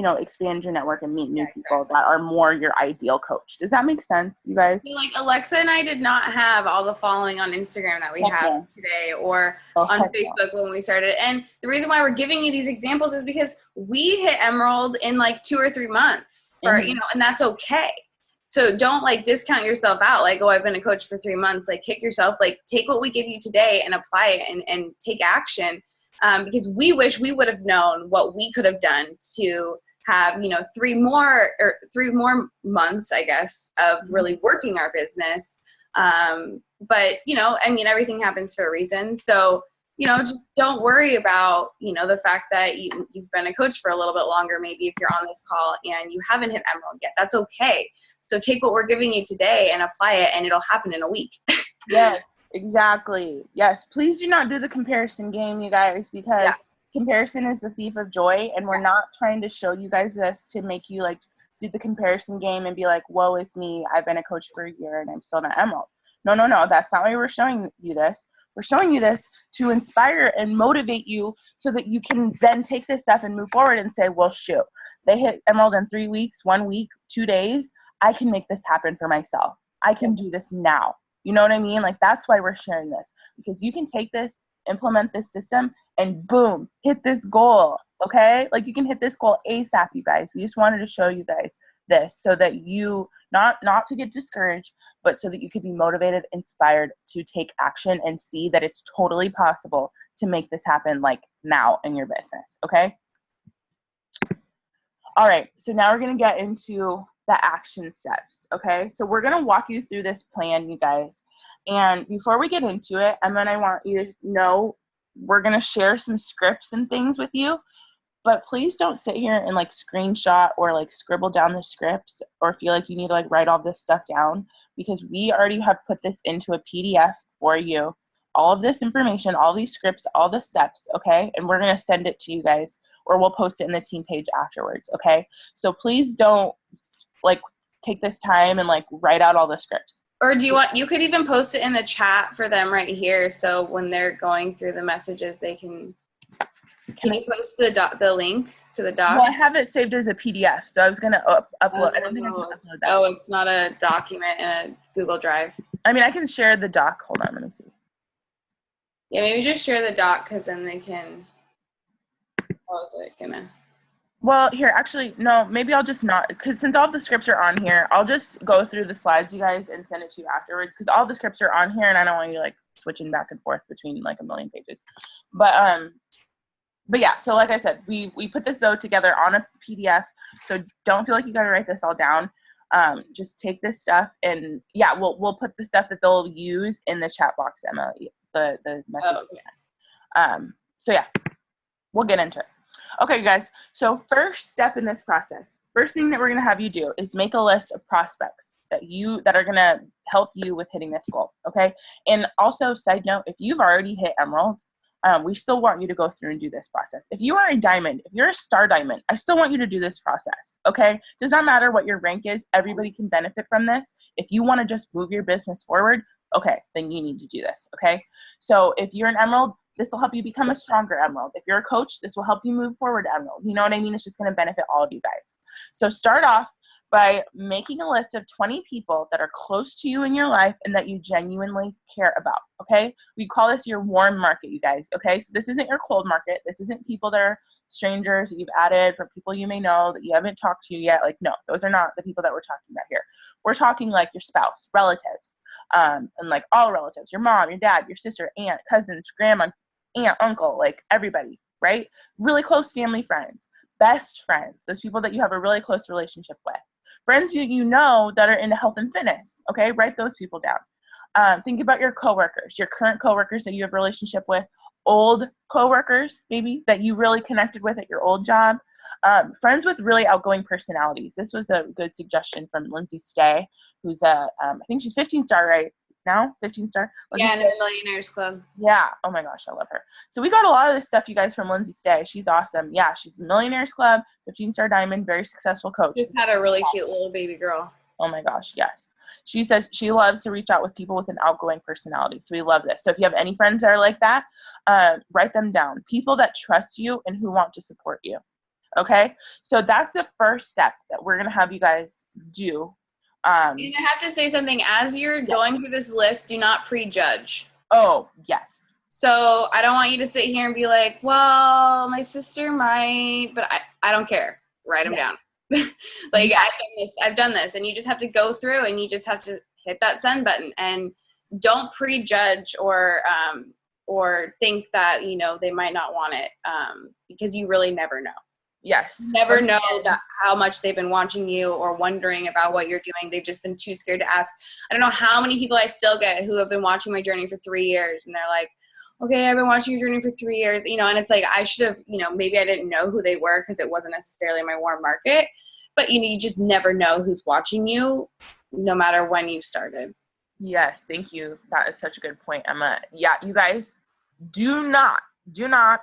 expand your network and meet new people that are more your ideal coach. Does that make sense, you guys? Like Alexa and I did not have all the following on Instagram that we have today or on Facebook when we started. And the reason why we're giving you these examples is because we hit Emerald in like 2 or 3 months for, and that's okay. So don't like discount yourself out. Like, oh, I've been a coach for 3 months. Like kick yourself, like take what we give you today and apply it and take action. Because we wish we would have known what we could have done to have, 3 more months, I guess, of really working our business. But, everything happens for a reason. So, just don't worry about, the fact that you've been a coach for a little bit longer, maybe if you're on this call and you haven't hit Emerald yet. That's okay. So take what we're giving you today and apply it, and it'll happen in a week. Yes, exactly. Yes. Please do not do the comparison game, you guys, because comparison is the thief of joy, and we're not trying to show you guys this to make you like do the comparison game and be like, woe is me, I've been a coach for a year and I'm still not Emerald. No, that's not why we're showing you this. We're showing you this to inspire and motivate you so that you can then take this stuff and move forward and say, well, shoot, they hit Emerald in 3 weeks, 1 week, 2 days. I can make this happen for myself. I can do this now. You know what I mean? Like, that's why we're sharing this, because you can take this, implement this system, and boom, hit this goal. Okay? Like, you can hit this goal ASAP, you guys. We just wanted to show you guys this so that you, not to get discouraged, but so that you could be motivated, inspired to take action and see that it's totally possible to make this happen like now in your business. Okay? All right. So now we're going to get into the action steps. Okay? So we're going to walk you through this plan, you guys. And before we get into it, I want you to know we're going to share some scripts and things with you, but please don't sit here and like screenshot or like scribble down the scripts or feel like you need to like write all this stuff down, because we already have put this into a PDF for you. All of this information, all these scripts, all the steps, okay? And we're going to send it to you guys, or we'll post it in the team page afterwards, okay? So please don't like take this time and like write out all the scripts. Or you could even post it in the chat for them right here, so when they're going through the messages, they can you post the link to the doc? Well, I have it saved as a PDF, so I was going to upload. I don't think I can upload that. Oh, it's not a document in a Google Drive. I can share the doc. Hold on, let me see. Yeah, maybe just share the doc, because then they can. Oh, is it gonna? Well, here, actually, no, maybe I'll just not, because since all the scripts are on here, I'll just go through the slides, you guys, and send it to you afterwards, because all the scripts are on here, and I don't want you, like, switching back and forth between, like, a million pages. But yeah, so like I said, we put this, though, together on a PDF, so don't feel like you got to write this all down. Just take this stuff, and, yeah, we'll put the stuff that they'll use in the chat box, Emma, the message. Oh, okay. So, yeah, we'll get into it. Okay, guys, so first step in this process, first thing that we're going to have you do is make a list of prospects that are going to help you with hitting this goal, okay? And also, side note, if you've already hit Emerald, we still want you to go through and do this process. If you are a diamond, if you're a star diamond, I still want you to do this process, okay? Does not matter what your rank is. Everybody can benefit from this. If you want to just move your business forward, okay, then you need to do this, okay? So if you're an Emerald, this will help you become a stronger Emerald. If you're a coach, this will help you move forward, Emerald. You know what I mean? It's just going to benefit all of you guys. So start off by making a list of 20 people that are close to you in your life and that you genuinely care about, okay? We call this your warm market, you guys, okay? So this isn't your cold market. This isn't people that are strangers that you've added, for people you may know that you haven't talked to yet. Like, no, those are not the people that we're talking about here. We're talking like your spouse, relatives, and like all relatives, your mom, your dad, your sister, aunt, cousins, grandma, aunt, uncle, like everybody, right? Really close family friends, best friends, those people that you have a really close relationship with. Friends you know that are into health and fitness, okay? Write those people down. Think about your coworkers, your current coworkers that you have a relationship with, old coworkers maybe that you really connected with at your old job. Friends with really outgoing personalities. This was a good suggestion from Lindsay Stay, who's I think she's 15-star right now, 15-star. Yeah, in the Millionaires Club. Yeah. Oh my gosh, I love her. So we got a lot of this stuff, you guys, from Lindsay Stay. She's awesome. Yeah, she's a Millionaires Club, 15-star diamond, very successful coach. Just had a really cute little baby girl. Oh my gosh, yes. She says she loves to reach out with people with an outgoing personality. So we love this. So if you have any friends that are like that, write them down. People that trust you and who want to support you. Okay, so that's the first step that we're gonna have you guys do. And I have to say something, as you're going through this list, do not prejudge. Oh, yes. So I don't want you to sit here and be like, well, my sister might, but I don't care. Write them down. Like, I've done this, and you just have to go through and you just have to hit that send button, and don't prejudge or think that, you know, they might not want it, because you really never know. Yes. Never know that how much they've been watching you or wondering about what you're doing. They've just been too scared to ask. I don't know how many people I still get who have been watching my journey for 3 years, and they're like, okay, I've been watching your journey for 3 years, you know, and it's like, I should have, you know, maybe I didn't know who they were because it wasn't necessarily my warm market, but you know, you just never know who's watching you no matter when you've started. Yes, thank you. That is such a good point, Emma. Yeah, you guys, do not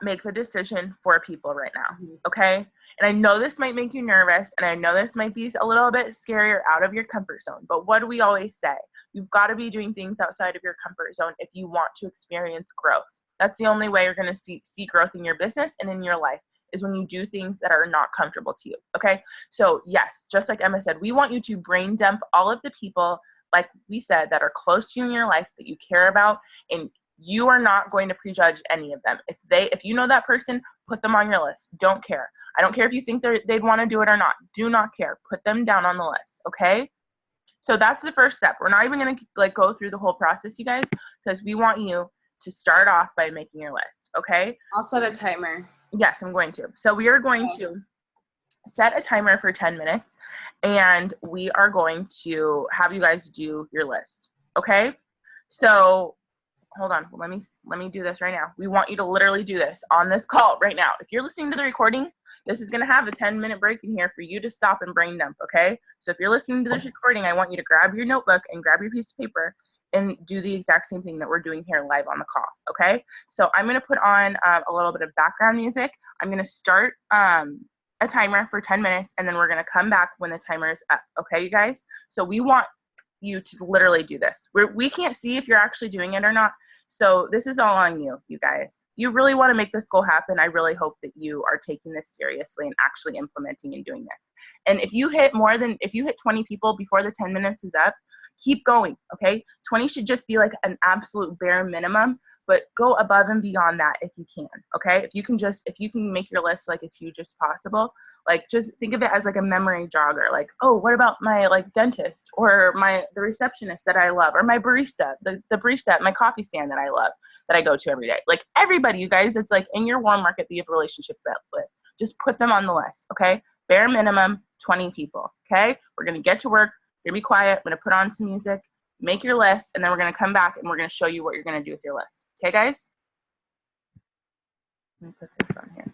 make the decision for people right now, okay? And I know this might make you nervous, and I know this might be a little bit scary or out of your comfort zone, but what do we always say? You've got to be doing things outside of your comfort zone if you want to experience growth. That's the only way you're going to see growth in your business and in your life, is when you do things that are not comfortable to you, okay? So yes, just like Emma said, we want you to brain dump all of the people, like we said, that are close to you in your life, that you care about, and you are not going to prejudge any of them. If you know that person, put them on your list. Don't care. I don't care if you think they'd want to do it or not. Do not care. Put them down on the list, okay? So that's the first step. We're not even going to like go through the whole process, you guys, because we want you to start off by making your list, okay? I'll set a timer. Yes, I'm going to. So we are going to set a timer for 10 minutes, and we are going to have you guys do your list, okay? So hold on, let me do this right now. We want you to literally do this on this call right now. If you're listening to the recording, this is going to have a 10-minute break in here for you to stop and brain dump, okay? So if you're listening to this recording, I want you to grab your notebook and grab your piece of paper and do the exact same thing that we're doing here live on the call, okay? So I'm going to put on a little bit of background music. I'm going to start a timer for 10 minutes, and then we're going to come back when the timer is up, okay, you guys? So we want you to literally do this. We can't see if you're actually doing it or not, so this is all on you, you guys. If you really want to make this goal happen, I really hope that you are taking this seriously and actually implementing and doing this. And if you hit 20 people before the 10 minutes is up, keep going, okay? 20 should just be like an absolute bare minimum, but go above and beyond that if you can, okay? If you can make your list like as huge as possible, like just think of it as like a memory jogger. Like, oh, what about my like dentist or the receptionist that I love, or my barista, the barista at my coffee stand that I love, that I go to every day. Like everybody, you guys, it's like in your warm market that you have a relationship with. Just put them on the list, okay? Bare minimum, 20 people, okay? We're gonna get to work. You're gonna be quiet. I'm gonna put on some music, make your list, and then we're gonna come back and we're gonna show you what you're gonna do with your list. Okay, guys? Let me put this on here.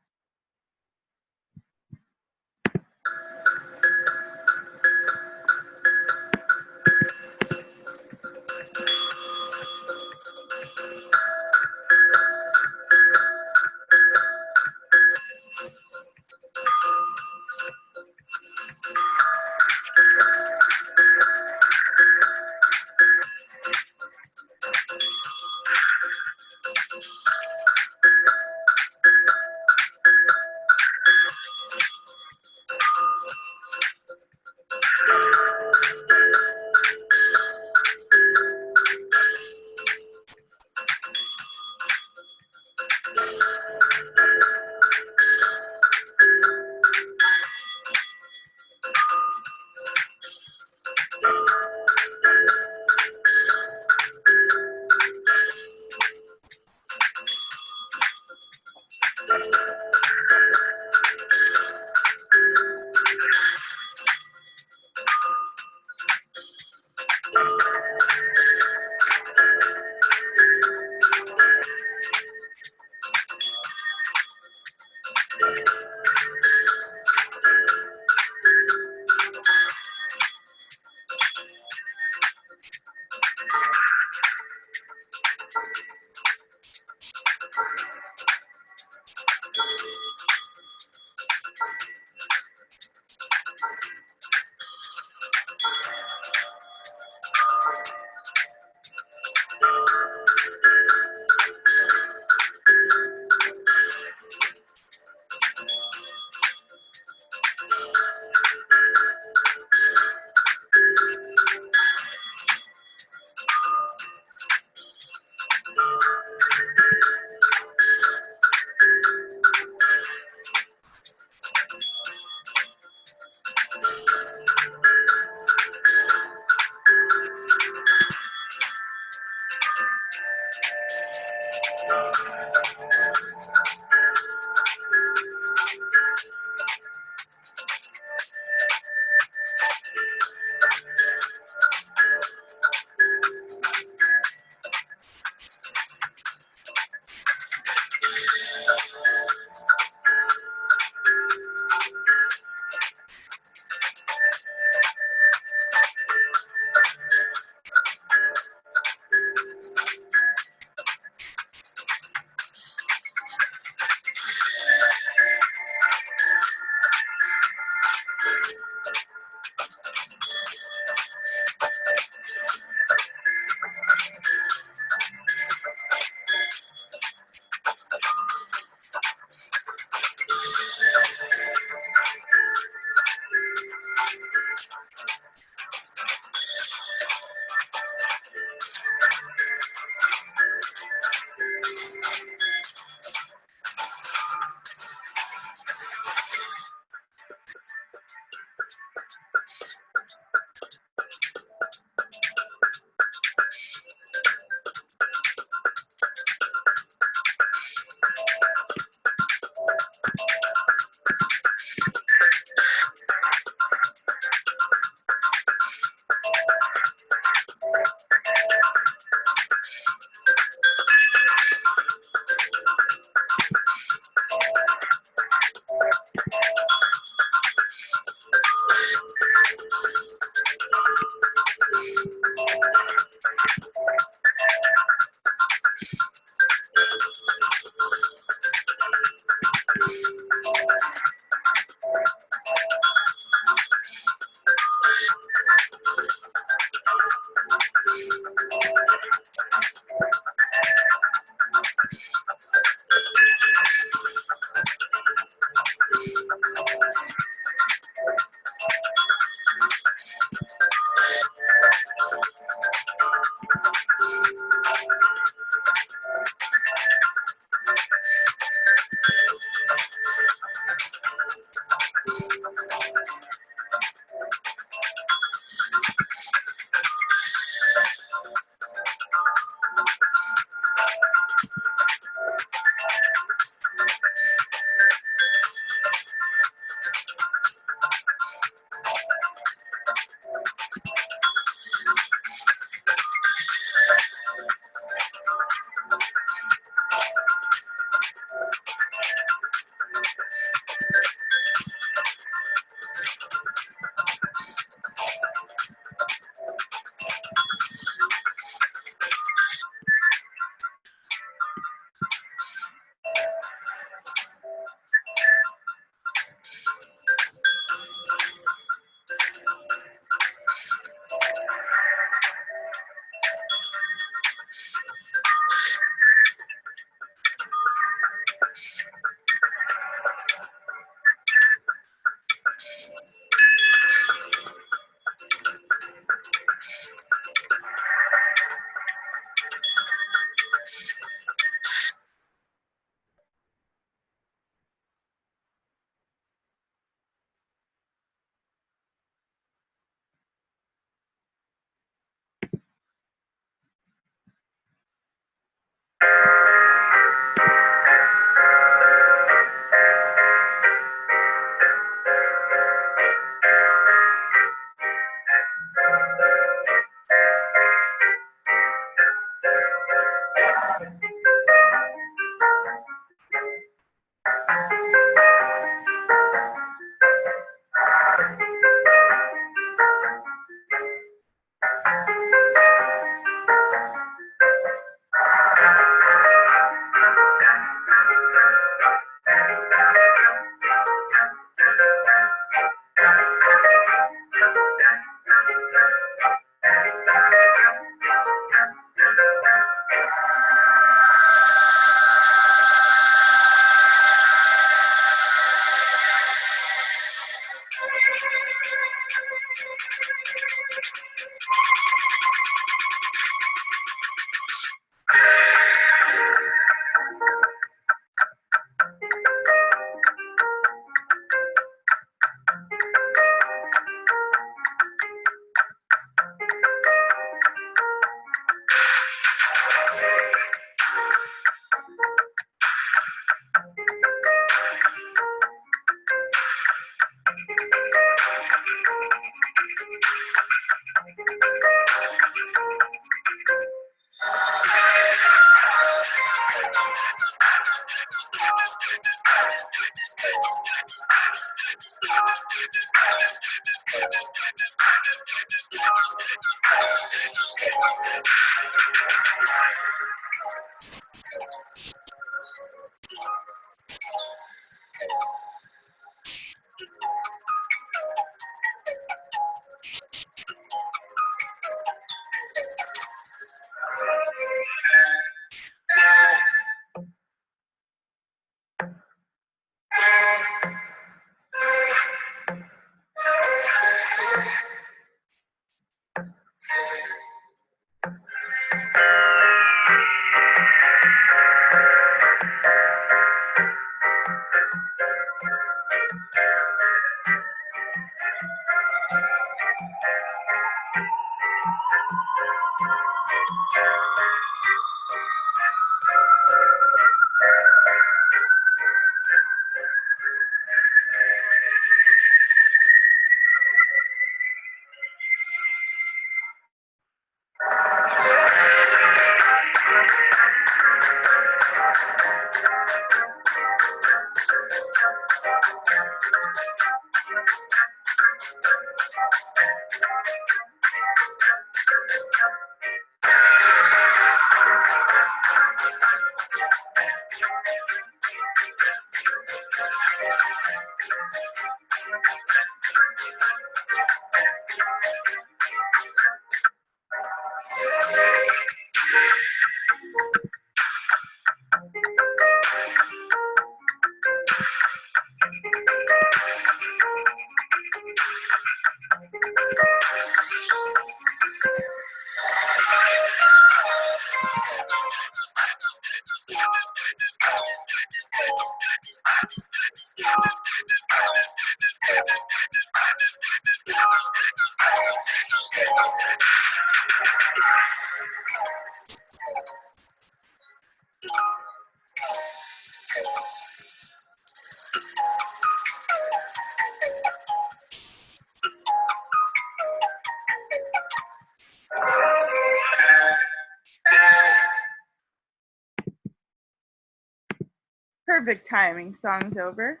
Perfect timing. Song's over.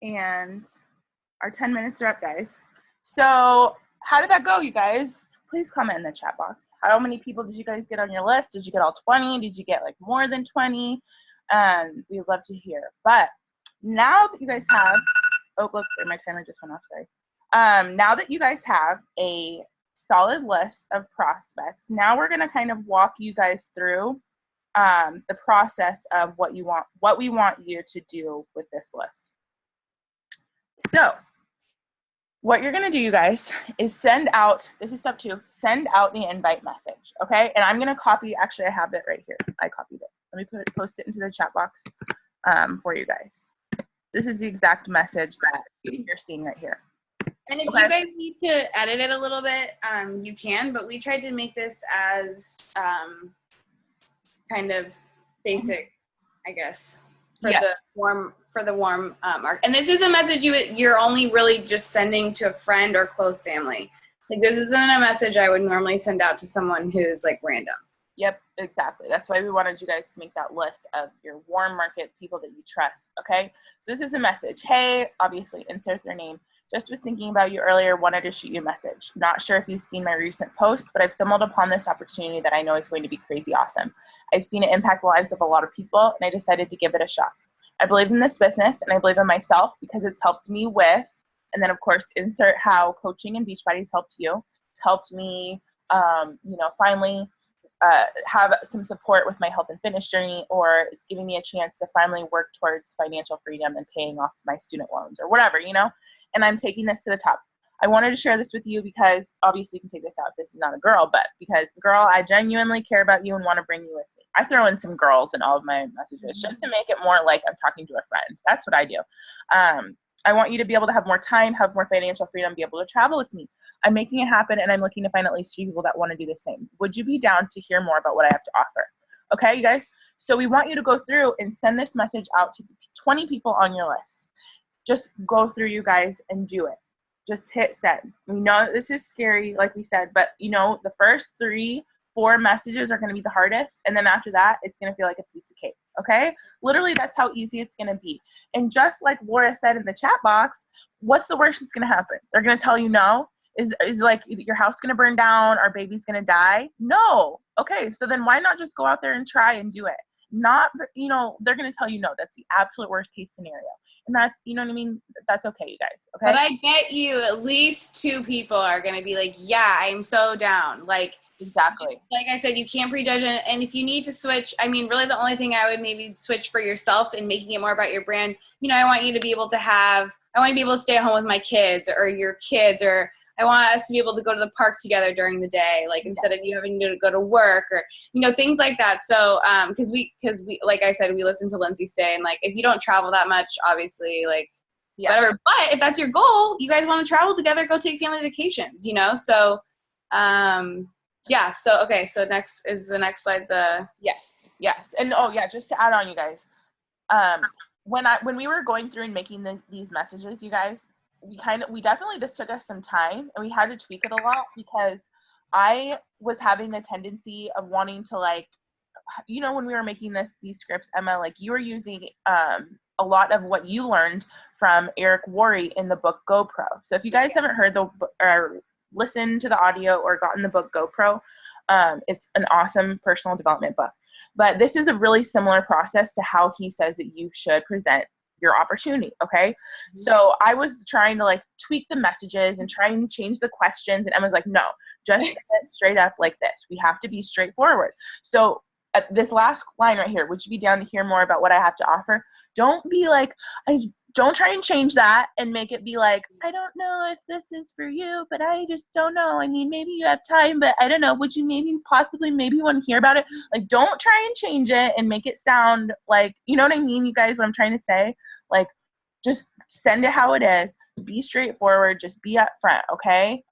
And our 10 minutes are up, guys. So how did that go, you guys? Please comment in the chat box. How many people did you guys get on your list? Did you get all 20? Did you get like more than 20? We'd love to hear. But now that you guys have, oh, look, my timer just went off, sorry. Now that you guys have a solid list of prospects, now we're gonna kind of walk you guys through the process of what we want you to do with this list. So what you're gonna do, you guys, is send out, this is step 2, send out the invite message, okay? And I'm gonna copy, actually I have it right here. I copied it. Let me post it into the chat box for you guys. This is the exact message that you're seeing right here. And if you guys need to edit it a little bit, you can, but we tried to make this as kind of basic, I guess, for the warm mark. And this is a message you're only really just sending to a friend or close family. Like, this isn't a message I would normally send out to someone who's like random. Yep, exactly. That's why we wanted you guys to make that list of your warm market people that you trust, okay? So this is a message. Hey, obviously, insert their name. Just was thinking about you earlier, wanted to shoot you a message. Not sure if you've seen my recent post, but I've stumbled upon this opportunity that I know is going to be crazy awesome. I've seen it impact the lives of a lot of people, and I decided to give it a shot. I believe in this business, and I believe in myself because it's helped me with, and then of course, insert how coaching and Beachbody's helped you. It's helped me, finally have some support with my health and fitness journey, or it's giving me a chance to finally work towards financial freedom and paying off my student loans or whatever, and I'm taking this to the top. I wanted to share this with you because obviously you can take this out. This is not a girl, but because girl, I genuinely care about you and want to bring you with me. I throw in some girls in all of my messages just to make it more like I'm talking to a friend. That's what I do. I want you to be able to have more time, have more financial freedom, be able to travel with me. I'm making it happen, and I'm looking to find at least 3 people that want to do the same. Would you be down to hear more about what I have to offer? Okay, you guys? So we want you to go through and send this message out to 20 people on your list. Just go through, you guys, and do it. Just hit send. We know this is scary, like we said, but the first 3-4 messages are going to be the hardest, and then after that, it's going to feel like a piece of cake, okay? Literally, that's how easy it's going to be. And just like Laura said in the chat box, what's the worst that's going to happen? They're going to tell you no? Is like your house going to burn down, our baby's going to die? No. Okay, so then why not just go out there and try and do it? Not, they're going to tell you no. That's the absolute worst case scenario. And that's, you know what I mean? That's okay, you guys, okay? But I bet you at least 2 people are going to be like, yeah, I'm so down. Like, exactly. Like I said, you can't prejudge it. And if you need to switch, I mean, really the only thing I would maybe switch for yourself and making it more about your brand, I want you to be able to stay at home with my kids or your kids, or I want us to be able to go to the park together during the day, like instead of you having to go to work or, things like that. So, cause we, like I said, we listen to Lindsay Stay, and like, if you don't travel that much, obviously, like whatever, but if that's your goal, you guys want to travel together, go take family vacations, So, yeah. So, okay. So next is the next slide. Yes. And just to add on, you guys, when we were going through and making these messages, you guys, we definitely just took us some time, and we had to tweak it a lot because I was having a tendency of wanting to, like, when we were making these scripts, Emma, like you were using a lot of what you learned from Eric Worre in the book GoPro. So if you guys haven't heard the or listened to the audio or gotten the book GoPro, it's an awesome personal development book. But this is a really similar process to how he says that you should present your opportunity, okay? Mm-hmm. So I was trying to like tweak the messages and try and change the questions, and Emma's like, no, just say it straight up like this. We have to be straightforward. So at this last line right here, would you be down to hear more about what I have to offer? Don't be like, don't try and change that and make it be like, I don't know if this is for you, but I just don't know. I mean, maybe you have time, but I don't know. Would you maybe want to hear about it? Like, don't try and change it and make it sound like, you know what I mean, you guys, what I'm trying to say? Like, just send it how it is. Be straightforward. Just be upfront, okay?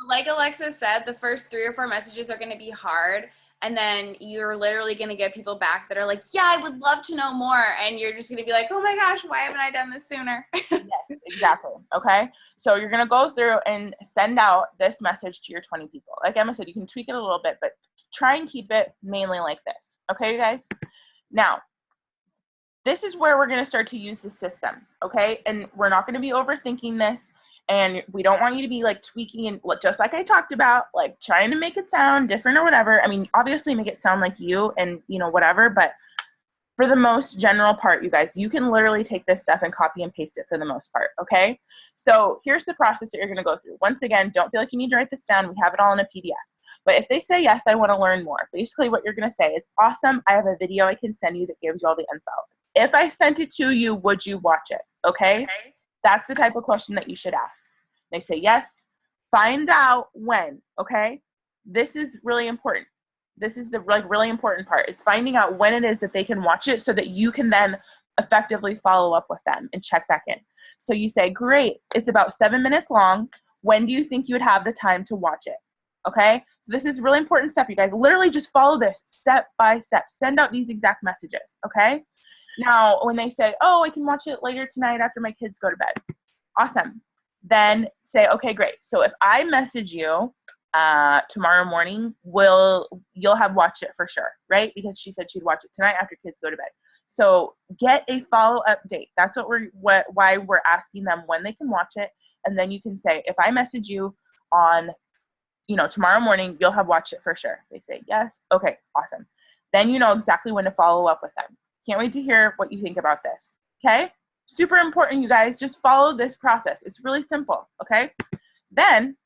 Like Alexa said, the first 3 or 4 messages are going to be hard. And then you're literally going to get people back that are like, yeah, I would love to know more. And you're just going to be like, oh my gosh, why haven't I done this sooner? Yes, exactly. Okay. So you're going to go through and send out this message to your 20 people. Like Emma said, you can tweak it a little bit, but try and keep it mainly like this. Okay, you guys? Now, this is where we're going to start to use the system. Okay. And we're not going to be overthinking this. And we don't want you to be like tweaking and just like I talked about, like trying to make it sound different or whatever. I mean, obviously make it sound like you and, you know, whatever. But for the most general part, you guys, you can literally take this stuff and copy and paste it for the most part. Okay. So here's the process that you're going to go through. Once again, don't feel like you need to write this down. We have it all in a PDF. But if they say, yes, I want to learn more, basically what you're going to say is, awesome, I have a video I can send you that gives you all the info. If I sent it to you, would you watch it? Okay. That's the type of question that you should ask. They say yes. Find out when, okay? This is really important. This is the really important part, is finding out when it is that they can watch it so that you can then effectively follow up with them and check back in. So you say, great, it's about 7 minutes long. When do you think you would have the time to watch it? Okay? So this is a really important step, you guys. Literally just follow this step by step. Send out these exact messages, okay? Now, when they say, oh, I can watch it later tonight after my kids go to bed. Awesome. Then say, okay, great. So if I message you tomorrow morning, you'll have watched it for sure, right? Because she said she'd watch it tonight after kids go to bed. So get a follow-up date. That's why we're asking them when they can watch it. And then you can say, if I message you on, tomorrow morning, you'll have watched it for sure. They say yes. Okay, awesome. Then you know exactly when to follow up with them. Can't wait to hear what you think about this. Okay? Super important, you guys. Just follow this process. It's really simple, okay? Then,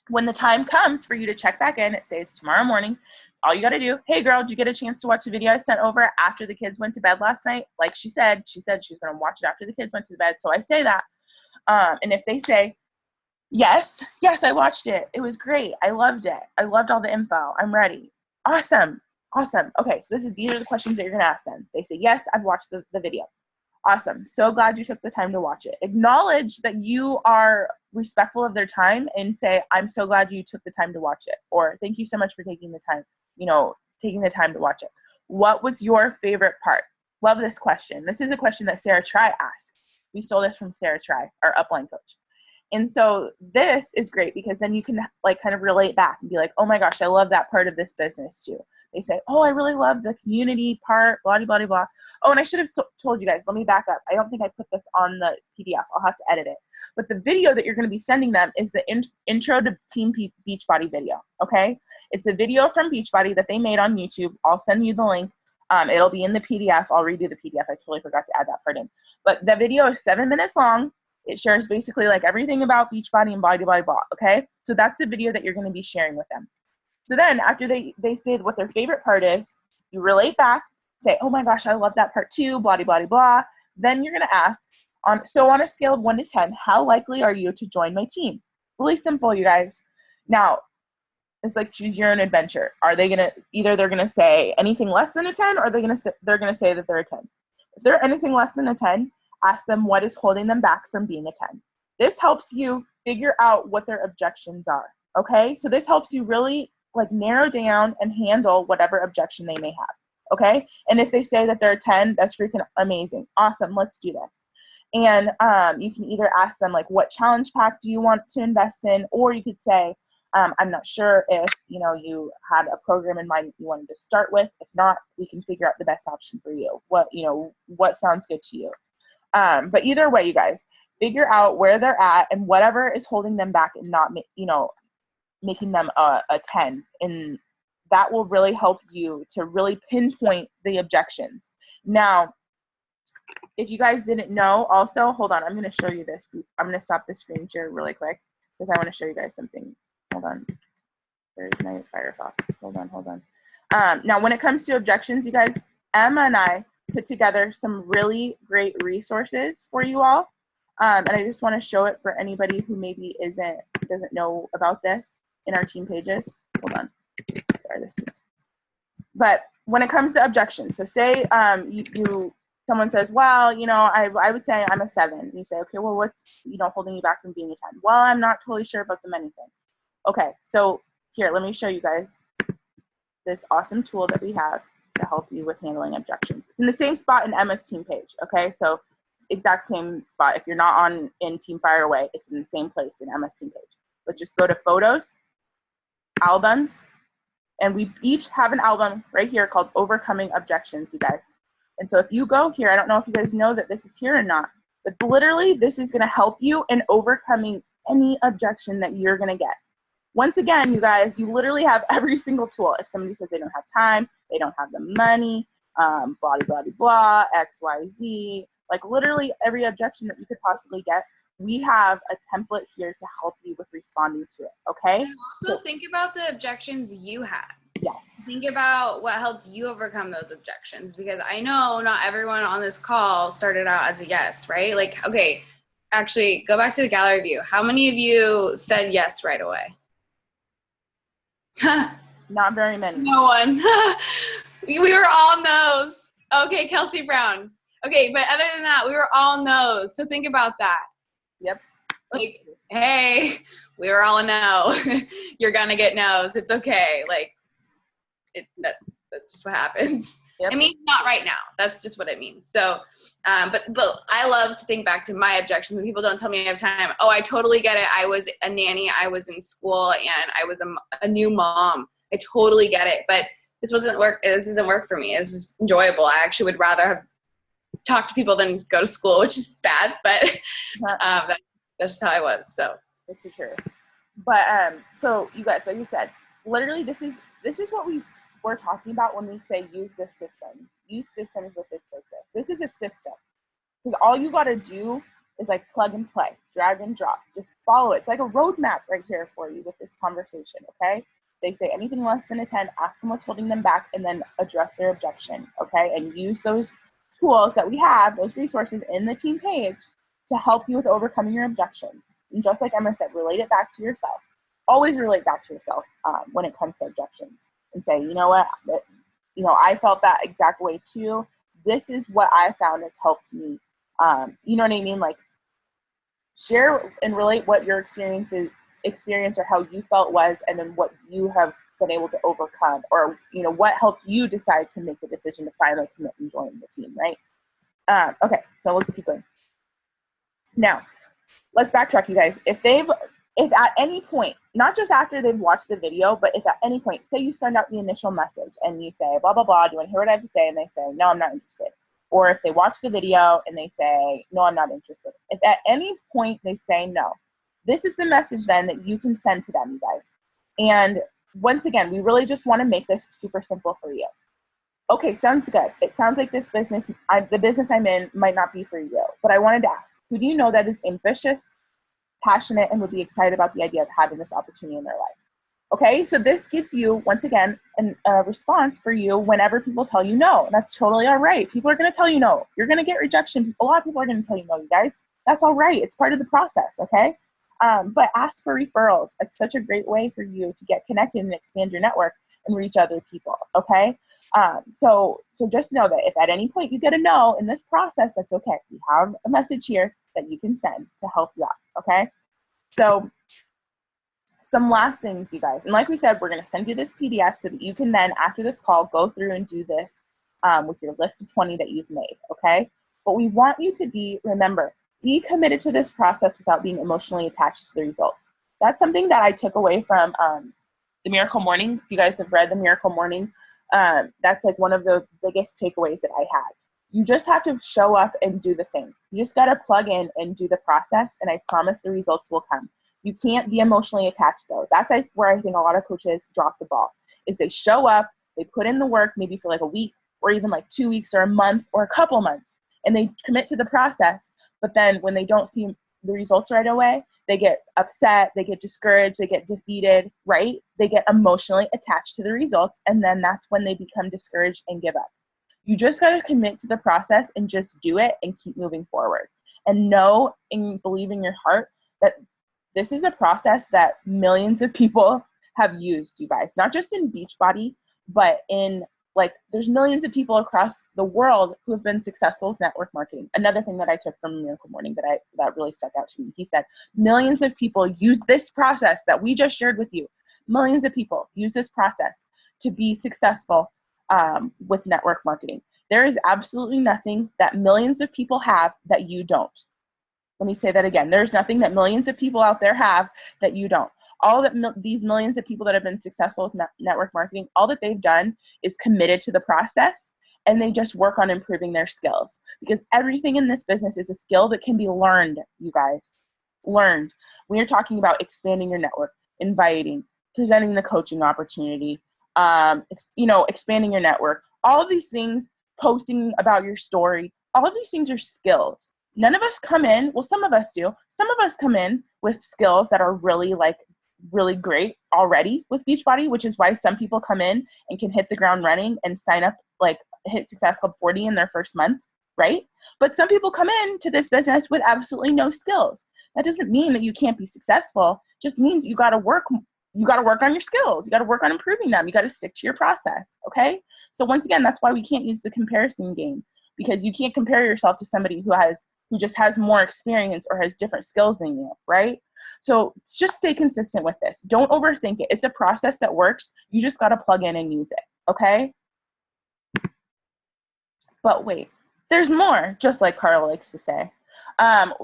when the time comes for you to check back in, it says tomorrow morning, all you got to do, hey girl, did you get a chance to watch the video I sent over after the kids went to bed last night? Like she said she's going to watch it after the kids went to bed. So I say that. And if they say, yes, I watched it. It was great. I loved it. I loved all the info. I'm ready. Awesome. Okay, so these are the questions that you're going to ask them. They say, yes, I've watched the video. Awesome. So glad you took the time to watch it. Acknowledge that you are respectful of their time and say, I'm so glad you took the time to watch it. Or thank you so much for taking the time, to watch it. What was your favorite part? Love this question. This is a question that Sarah Try asks. We stole this from Sarah Try, our upline coach. And so this is great because then you can kind of relate back and be like, oh my gosh, I love that part of this business too. They say, oh, I really love the community part, blah, blah, blah, blah. Oh, and I should have told you guys, let me back up. I don't think I put this on the PDF. I'll have to edit it. But the video that you're going to be sending them is the intro to Team Beachbody video, okay? It's a video from Beachbody that they made on YouTube. I'll send you the link. It'll be in the PDF. I'll redo the PDF. I totally forgot to add that part in. But the video is 7 minutes long. It shares basically everything about Beachbody and blah, blah, blah, okay? So that's the video that you're going to be sharing with them. So then after they say what their favorite part is, you relate back, say, oh my gosh, I love that part too, blah, blah, blah, blah. Then you're going to ask, on a scale of 1 to 10, how likely are you to join my team? Really simple, you guys. Now, it's like choose your own adventure. Are they going to, either they're going to say anything less than a 10 or they're going to say that they're a 10. If they're anything less than a 10, ask them what is holding them back from being a 10. This helps you figure out what their objections are, okay? So this helps you really narrow down and handle whatever objection they may have, okay? And if they say that they're a 10, that's freaking amazing. Awesome, let's do this. And you can either ask them, what challenge pack do you want to invest in? Or you could say, I'm not sure if, you had a program in mind that you wanted to start with. If not, we can figure out the best option for you. What sounds good to you? But either way, you guys, figure out where they're at and whatever is holding them back and not, making them a 10. And that will really help you to really pinpoint the objections. Now, if you guys didn't know, also, hold on, I'm going to show you this. I'm going to stop the screen share really quick because I want to show you guys something. Hold on. There's my Firefox. Hold on. Now, when it comes to objections, you guys, Emma and I put together some really great resources for you all. And I just want to show it for anybody who maybe doesn't know about this in our team pages. Hold on. Sorry, but when it comes to objections, so say someone says, well, I would say I'm a 7. And you say, okay, well, what's, holding you back from being a 10? Well, I'm not totally sure about the many things. Okay, so here, let me show you guys this awesome tool that we have to help you with handling objections. It's in the same spot in Emma's team page, okay? So exact same spot. If you're not in Team Fireaway, it's in the same place in Emma's team page. But just go to Photos, Albums, and we each have an album right here called Overcoming Objections, you guys. And so if you go here, I don't know if you guys know that this is here or not, but literally this is going to help you in overcoming any objection that you're going to get. Once again, you guys, you literally have every single tool. If somebody says they don't have time, they don't have the money, blah, blah, blah, blah, X, Y, Z, like literally every objection that you could possibly get, we have a template here to help you with responding to it, okay? And also think about the objections you had. Yes. Think about what helped you overcome those objections, because I know not everyone on this call started out as a yes, right? Like, okay, actually, go back to the gallery view. How many of you said yes right away? Not very many. No one. We were all no's. Okay, Kelsey Brown. Okay, but other than that, we were all no's. So think about that. Yep. Like, hey, we were all a no. You're gonna get no's. It's okay. Like, that's just what happens. Yep. I mean, not right now. That's just what it means. So, but I love to think back to my objections when people don't tell me I have time. Oh, I totally get it. I was a nanny. I was in school and I was a new mom. I totally get it. But this doesn't work for me. It's just enjoyable. I actually would rather have talked to people than go to school, which is bad, but that's just how I was. So it's true. But so you guys, like you said, literally this is what we're talking about when we say use this system. Use systems with this system. This is a system. Because all you got to do is like plug and play, drag and drop. Just follow it. It's like a roadmap right here for you with this conversation, okay? They say anything less than a 10, ask them what's holding them back, and then address their objection, okay? And use those tools that we have, those resources in the team page to help you with overcoming your objections. And just like Emma said, relate it back to yourself. Always relate back to yourself when it comes to objections. And say, you know what, I felt that exact way too. This is what I found has helped me. You know what I mean? Like, share and relate what your experience or how you felt was, and then what you have been able to overcome, or what helped you decide to make the decision to finally commit and join the team, right? Okay, so let's keep going. Now, let's backtrack, you guys. If at any point, not just after they've watched the video, but if at any point, say you send out the initial message and you say, blah, blah, blah, do you want to hear what I have to say? And they say, no, I'm not interested. Or if they watch the video and they say, no, I'm not interested. If at any point they say no, this is the message then that you can send to them, you guys. And once again, we really just want to make this super simple for you. Okay, sounds good. It sounds like this business, the business I'm in might not be for you. But I wanted to ask, who do you know that is ambitious, passionate, and would be excited about the idea of having this opportunity in their life? Okay, so this gives you, once again, a response for you whenever people tell you no. And that's totally all right. People are going to tell you no. You're going to get rejection. A lot of people are going to tell you no, you guys. That's all right. It's part of the process, okay? But ask for referrals. It's such a great way for you to get connected and expand your network and reach other people, okay? So just know that if at any point you get a no in this process, that's okay. We have a message here that you can send to help you out, okay? So some last things, you guys. And like we said, we're going to send you this PDF so that you can then, after this call, go through and do this with your list of 20 that you've made, okay? But we want you to remember, be committed to this process without being emotionally attached to the results. That's something that I took away from The Miracle Morning. If you guys have read The Miracle Morning, that's like one of the biggest takeaways that I had. You just have to show up and do the thing. You just got to plug in and do the process, and I promise the results will come. You can't be emotionally attached, though. That's where I think a lot of coaches drop the ball, is they show up, they put in the work maybe for like a week or even like 2 weeks or a month or a couple months, and they commit to the process, but then when they don't see the results right away, they get upset, they get discouraged, they get defeated, right? They get emotionally attached to the results, and then that's when they become discouraged and give up. You just got to commit to the process and just do it and keep moving forward. And know and believe in your heart that this is a process that millions of people have used, you guys. Not just in Beachbody, but in there's millions of people across the world who have been successful with network marketing. Another thing that I took from Miracle Morning that really stuck out to me. He said, millions of people use this process that we just shared with you. Millions of people use this process to be successful with network marketing. There is absolutely nothing that millions of people have that you don't. Let me say that again. There's nothing that millions of people out there have that you don't. All that these millions of people that have been successful with network marketing, all that they've done is committed to the process, and they just work on improving their skills, because everything in this business is a skill that can be learned, you guys. Learned. When you're talking about expanding your network, inviting, presenting the coaching opportunity, expanding your network, all of these things, posting about your story, all of these things are skills. None of us come in, well, some of us do. Some of us come in with skills that are really great already with Beachbody, which is why some people come in and can hit the ground running and sign up, hit Success Club 40 in their first month, right? But some people come into this business with absolutely no skills. That doesn't mean that you can't be successful. It just means you got to work on your skills. You got to work on improving them. You got to stick to your process, okay? So once again, that's why we can't use the comparison game, because you can't compare yourself to somebody who just has more experience or has different skills than you, right? So just stay consistent with this. Don't overthink it. It's a process that works. You just got to plug in and use it, okay? But wait, there's more, just like Carl likes to say.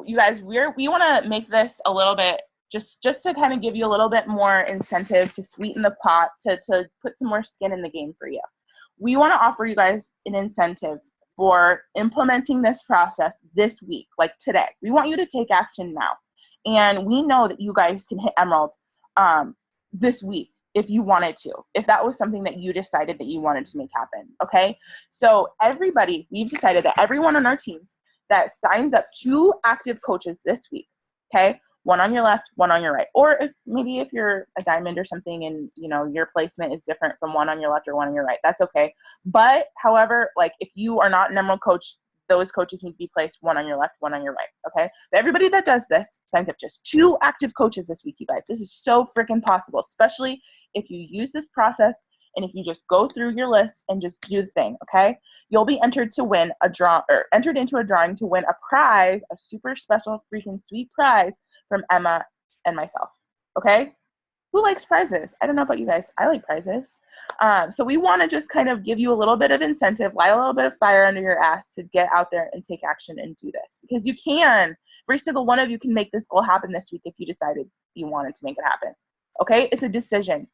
You guys, we want to make this a little bit, just to kind of give you a little bit more incentive to sweeten the pot, to put some more skin in the game for you. We want to offer you guys an incentive for implementing this process this week, like today. We want you to take action now. And we know that you guys can hit Emerald this week if you wanted to, if that was something that you decided that you wanted to make happen, okay? So we've decided that everyone on our teams that signs up 2 active coaches this week, okay? One on your left, one on your right. Or if you're a diamond or something and, your placement is different from one on your left or one on your right, that's okay. But however, if you are not an Emerald coach, those coaches need to be placed one on your left, one on your right, okay? But everybody that does this signs up just 2 active coaches this week, you guys. This is so freaking possible, especially if you use this process and if you just go through your list and just do the thing, okay? You'll be entered into a drawing to win a prize, a super special freaking sweet prize from Emma and myself, okay? Who likes prizes? I don't know about you guys. I like prizes. So we want to just kind of give you a little bit of incentive, light a little bit of fire under your ass to get out there and take action and do this, because you can. Every single one of you can make this goal happen this week if you decided you wanted to make it happen, okay? It's a decision.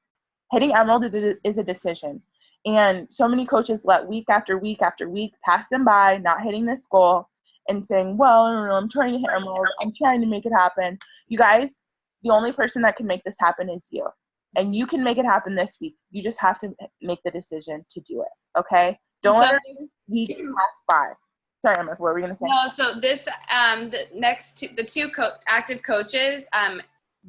Hitting Emerald is a decision. And so many coaches let week after week after week pass them by, not hitting this goal and saying, well, I'm trying to hit Emerald. I'm trying to make it happen. You guys, the only person that can make this happen is you. And you can make it happen this week. You just have to make the decision to do it, okay? Don't let this week pass by. Sorry, Emma, what were we going to say? No, so this, the 2 active coaches,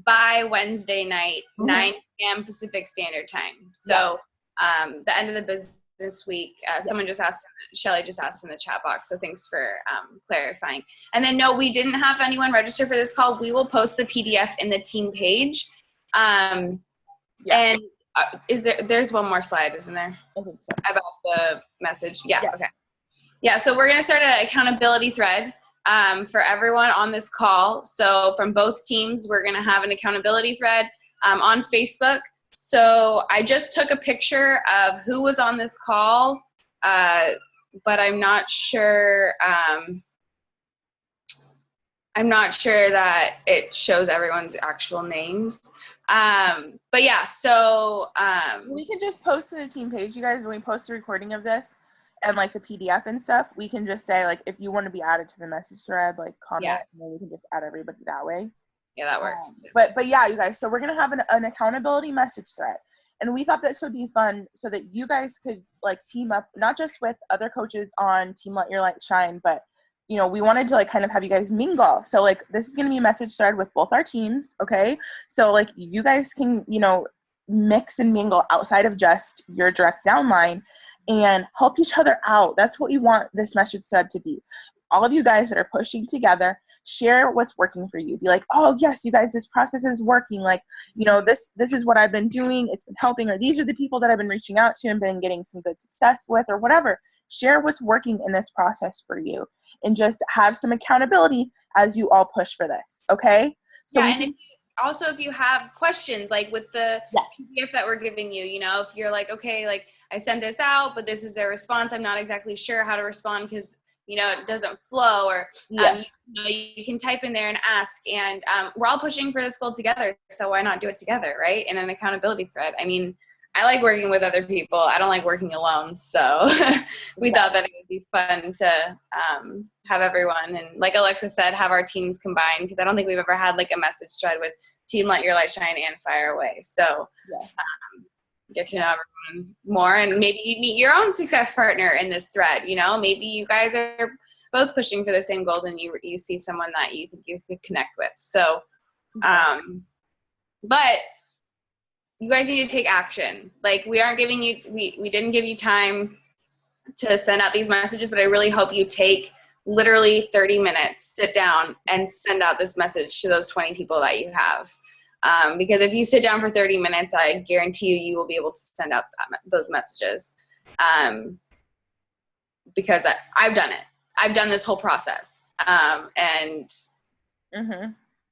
by Wednesday night, 9 p.m. Pacific Standard Time. So the end of the business week, someone just asked, Shelly just asked in the chat box, so thanks for clarifying. And then no, we didn't have anyone register for this call. We will post the PDF in the team page. And there's one more slide, isn't there? I think so. About the message. Yeah, yes. Okay. Yeah, so we're going to start an accountability thread for everyone on this call. So from both teams, we're going to have an accountability thread on Facebook. So I just took a picture of who was on this call, but I'm not sure that it shows everyone's actual names. But yeah, so we can just post to the team page, you guys, when we post a recording of this. and like the PDF and stuff, we can just say like, if you want to be added to the message thread, like comment, and then we can just add everybody that way. Yeah, that works. But yeah, you guys, so we're going to have an accountability message thread. And we thought this would be fun so that you guys could like team up, not just with other coaches on Team Let Your Light Shine, but you know, we wanted to like kind of have you guys mingle. So like this is going to be a message thread with both our teams. Okay. So like you guys can, you know, mix and mingle outside of just your direct downline and help each other out. That's what we want this message thread to be. All of you guys that are pushing together, share what's working for you. Be like, oh yes, you guys, this process is working. Like, you know, this is what I've been doing. It's been helping, or these are the people that I've been reaching out to and been getting some good success with, or whatever. Share what's working in this process for you and just have some accountability as you all push for this. Okay. So yeah, and if you have questions, like with the PDF that we're giving you, you know, if you're like, okay, like I sent this out, but this is their response. I'm not exactly sure how to respond because, you know, it doesn't flow, or you can type in there and ask, and we're all pushing for this goal together. So why not do it together, right? In an accountability thread. I mean, I like working with other people. I don't like working alone. So we thought that it would be fun to have everyone, and like Alexa said, have our teams combined, because I don't think we've ever had like a message thread with Team Let Your Light Shine and Fire Away. So get to know everyone more, and maybe you meet your own success partner in this thread. You know, maybe you guys are both pushing for the same goals, and you see someone that you think you could connect with. So, but you guys need to take action. Like we aren't giving you, we didn't give you time to send out these messages, but I really hope you take literally 30 minutes, sit down and send out this message to those 20 people that you have. Because if you sit down for 30 minutes, I guarantee you will be able to send out those messages. Because I've done it. I've done this whole process. And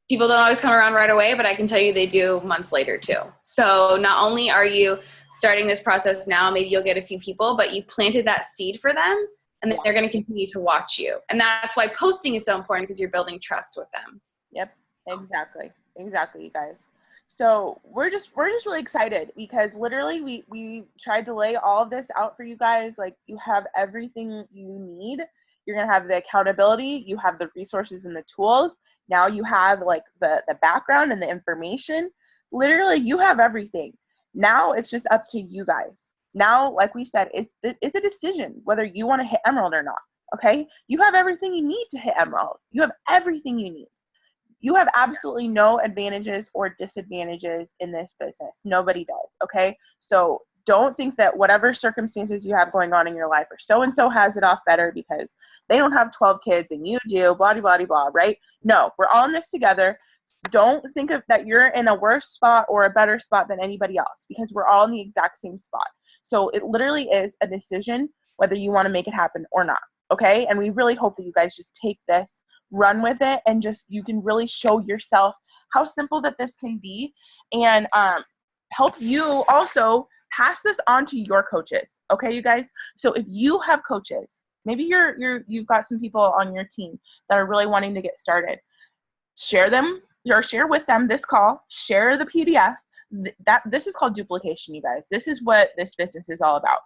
people don't always come around right away, but I can tell you they do months later too. So not only are you starting this process now, maybe you'll get a few people, but you've planted that seed for them, and they're going to continue to watch you. And that's why posting is so important, because you're building trust with them. Yep, exactly, you guys. So we're just really excited, because literally we tried to lay all of this out for you guys. Like, you have everything you need. You're going to have the accountability, you have the resources and the tools. Now you have like the background and the information. Literally, you have everything. Now it's just up to you guys. Now, like we said, it's a decision whether you want to hit Emerald or not. Okay? You have everything you need to hit Emerald. You have everything you need. You have absolutely no advantages or disadvantages in this business. Nobody does. Okay? So don't think that whatever circumstances you have going on in your life, or so-and-so has it off better because they don't have 12 kids and you do, blah, blah, blah, blah, right? No, we're all in this together. Don't think of that you're in a worse spot or a better spot than anybody else, because we're all in the exact same spot. So it literally is a decision whether you want to make it happen or not, okay? And we really hope that you guys just take this, run with it, and just, you can really show yourself how simple that this can be, and help you also pass this on to your coaches, okay, you guys? So if you have coaches, maybe you've got some people on your team that are really wanting to get started, share them, or share with them this call, share the PDF. This is called duplication, you guys. This is what this business is all about.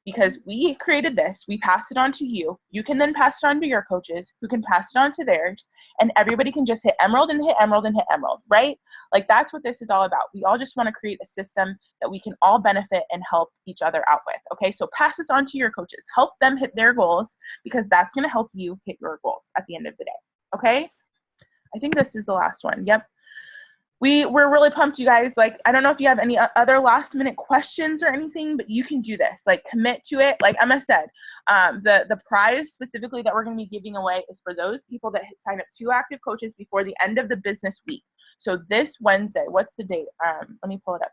Because we created this, we passed it on to you. You can then pass it on to your coaches, who can pass it on to theirs, and everybody can just hit Emerald and hit Emerald and hit Emerald, right? Like, that's what this is all about. We all just want to create a system that we can all benefit and help each other out with, okay? So pass this on to your coaches. Help them hit their goals, because that's going to help you hit your goals at the end of the day, okay? I think this is the last one. Yep. We're really pumped, you guys. Like, I don't know if you have any other last minute questions or anything, but you can do this. Like, commit to it. Like Emma said, the prize specifically that we're going to be giving away is for those people that sign up 2 active coaches before the end of the business week. So this Wednesday, what's the date? Let me pull it up.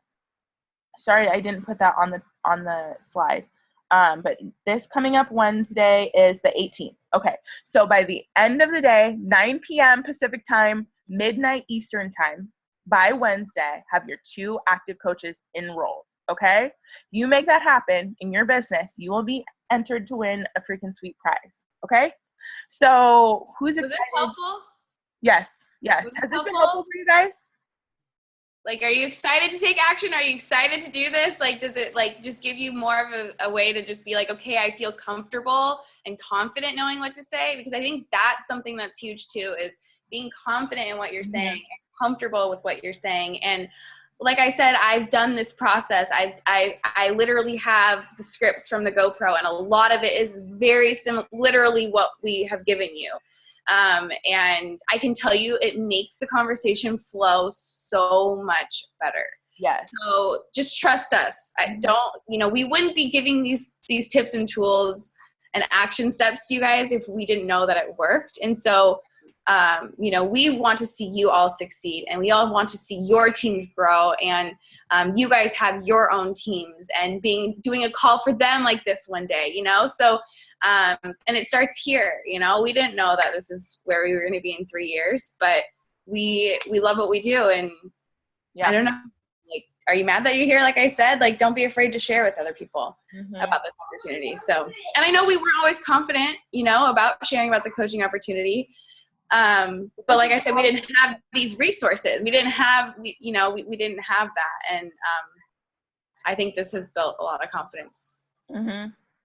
Sorry, I didn't put that on the slide. But this coming up Wednesday is the 18th. Okay. So by the end of the day, 9 p.m. Pacific time, midnight Eastern time, by Wednesday, have your 2 active coaches enrolled, okay? You make that happen in your business, you will be entered to win a freaking sweet prize, okay? So who's excited? Was it helpful? Yes. Has this been helpful for you guys? Like, are you excited to take action? Are you excited to do this? Like, does it like just give you more of a way to just be like, okay, I feel comfortable and confident knowing what to say? Because I think that's something that's huge too, is being confident in what you're saying and comfortable with what you're saying. And like I said, I've done this process. I literally have the scripts from the GoPro, and a lot of it is very similar, literally what we have given you. And I can tell you it makes the conversation flow so much better. Yes. So just trust us. I don't, we wouldn't be giving these tips and tools and action steps to you guys if we didn't know that it worked. And so, we want to see you all succeed, and we all want to see your teams grow, and you guys have your own teams and doing a call for them like this one day, so and it starts here. We didn't know that this is where we were going to be in 3 years, but we love what we do. And I don't know, like, are you mad that you're here? Like I said, like, don't be afraid to share with other people about this opportunity. So, and I know we weren't always confident, about sharing about the coaching opportunity. But like I said, we didn't have these resources. We didn't have, we didn't have that. And, I think this has built a lot of confidence.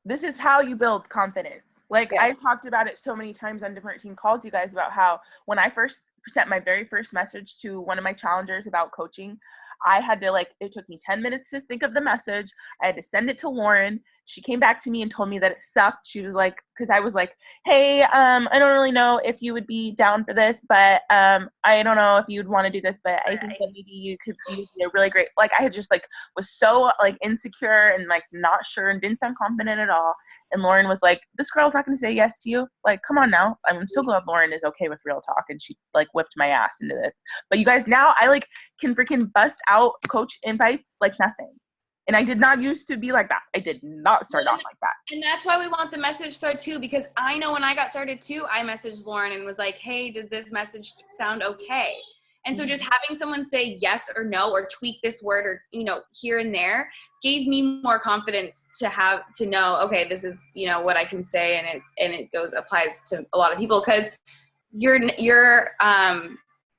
This is how you build confidence. Like, I've talked about it so many times on different team calls, you guys, about how when I first sent my very first message to one of my challengers about coaching, I had to, it took me 10 minutes to think of the message. I had to send it to Lauren. She came back to me and told me that it sucked. She was like, because I was like, hey, I don't really know if you would be down for this, but I don't know if you'd want to do this, but I think that maybe you could be a really great, I had just was so insecure and not sure and didn't sound confident at all. And Lauren was like, this girl's not going to say yes to you. Come on now. I'm so glad Lauren is okay with real talk. And she whipped my ass into this. But you guys, now I can freaking bust out coach invites like nothing. And I did not used to be like that. I did not start off like that. And that's why we want the message thread too, because I know when I got started too, I messaged Lauren and was like, hey, does this message sound okay? And so just having someone say yes or no, or tweak this word, or, here and there, gave me more confidence to know, okay, this is, what I can say. And it applies to a lot of people, because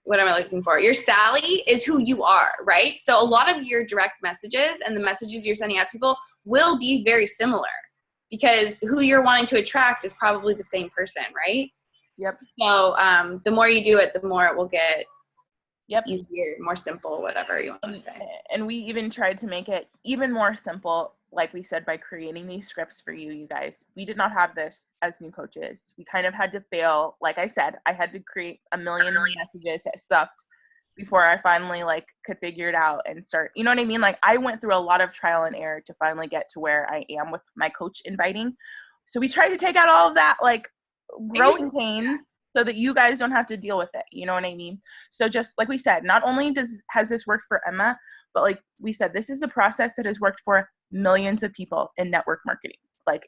what am I looking for? Your Sally is who you are, right? So a lot of your direct messages and the messages you're sending out to people will be very similar, because who you're wanting to attract is probably the same person, right? Yep. So the more you do it, the more it will get easier, more simple, whatever you want to say. And we even tried to make it even more simple, like we said, by creating these scripts for you guys. We did not have this as new coaches. We kind of had to fail. Like I said, I had to create a million messages that sucked before I finally could figure it out and start, you know what I mean? I went through a lot of trial and error to finally get to where I am with my coach inviting. So we tried to take out all of that growing pains, so that you guys don't have to deal with it. You know what I mean? So just like we said, not only has this worked for Emma, but like we said, this is a process that has worked for millions of people in network marketing,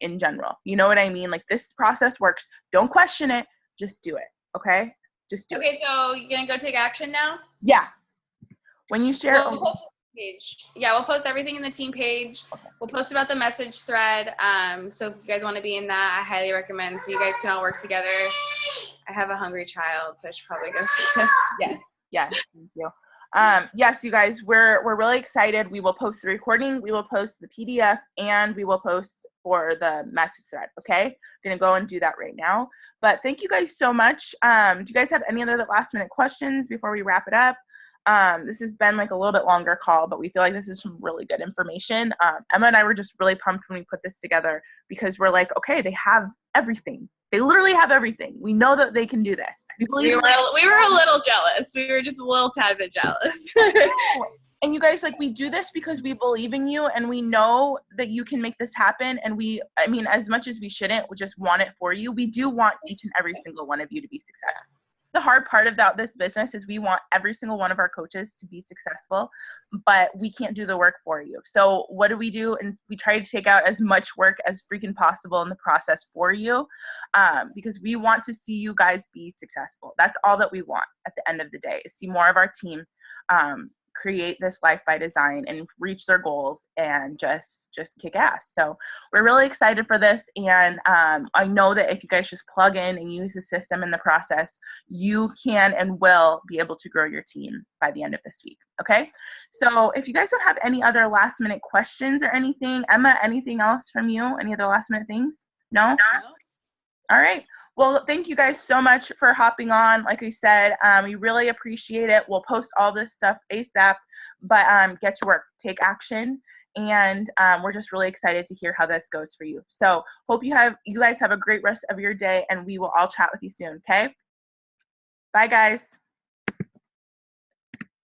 in general. You know what I mean? This process works. Don't question it. Just do it. Okay? Just do it. Okay, so you're going to go take action now? Yeah. When you share... We'll post the page. Yeah, we'll post everything in the team page. Okay. We'll post about the message thread. So if you guys want to be in that, I highly recommend. So you guys can all work together. I have a hungry child, so I should probably go see him. Yes, thank you. Yes, you guys, we're really excited. We will post the recording, we will post the PDF, and we will post for the message thread, okay? I'm gonna go and do that right now. But thank you guys so much. Do you guys have any other last minute questions before we wrap it up? This has been a little bit longer call, but we feel like this is some really good information. Emma and I were just really pumped when we put this together, because we're okay, they have everything. They literally have everything. We know that they can do this. We were a little jealous. We were just a little tad bit jealous. And you guys, we do this because we believe in you, and we know that you can make this happen. And as much as we shouldn't, we just want it for you. We do want each and every single one of you to be successful. The hard part about this business is we want every single one of our coaches to be successful, but we can't do the work for you. So what do? And we try to take out as much work as freaking possible in the process for you, because we want to see you guys be successful. That's all that we want at the end of the day, is see more of our team create this life by design and reach their goals and just kick ass. So we're really excited for this. And I know that if you guys just plug in and use the system in the process, you can and will be able to grow your team by the end of this week. Okay. So if you guys don't have any other last minute questions or anything, Emma, anything else from you? Any other last minute things? No? No. All right. Well, thank you guys so much for hopping on. Like I said, we really appreciate it. We'll post all this stuff ASAP, but get to work, take action, and we're just really excited to hear how this goes for you. So hope you guys have a great rest of your day, and we will all chat with you soon, okay? Bye, guys.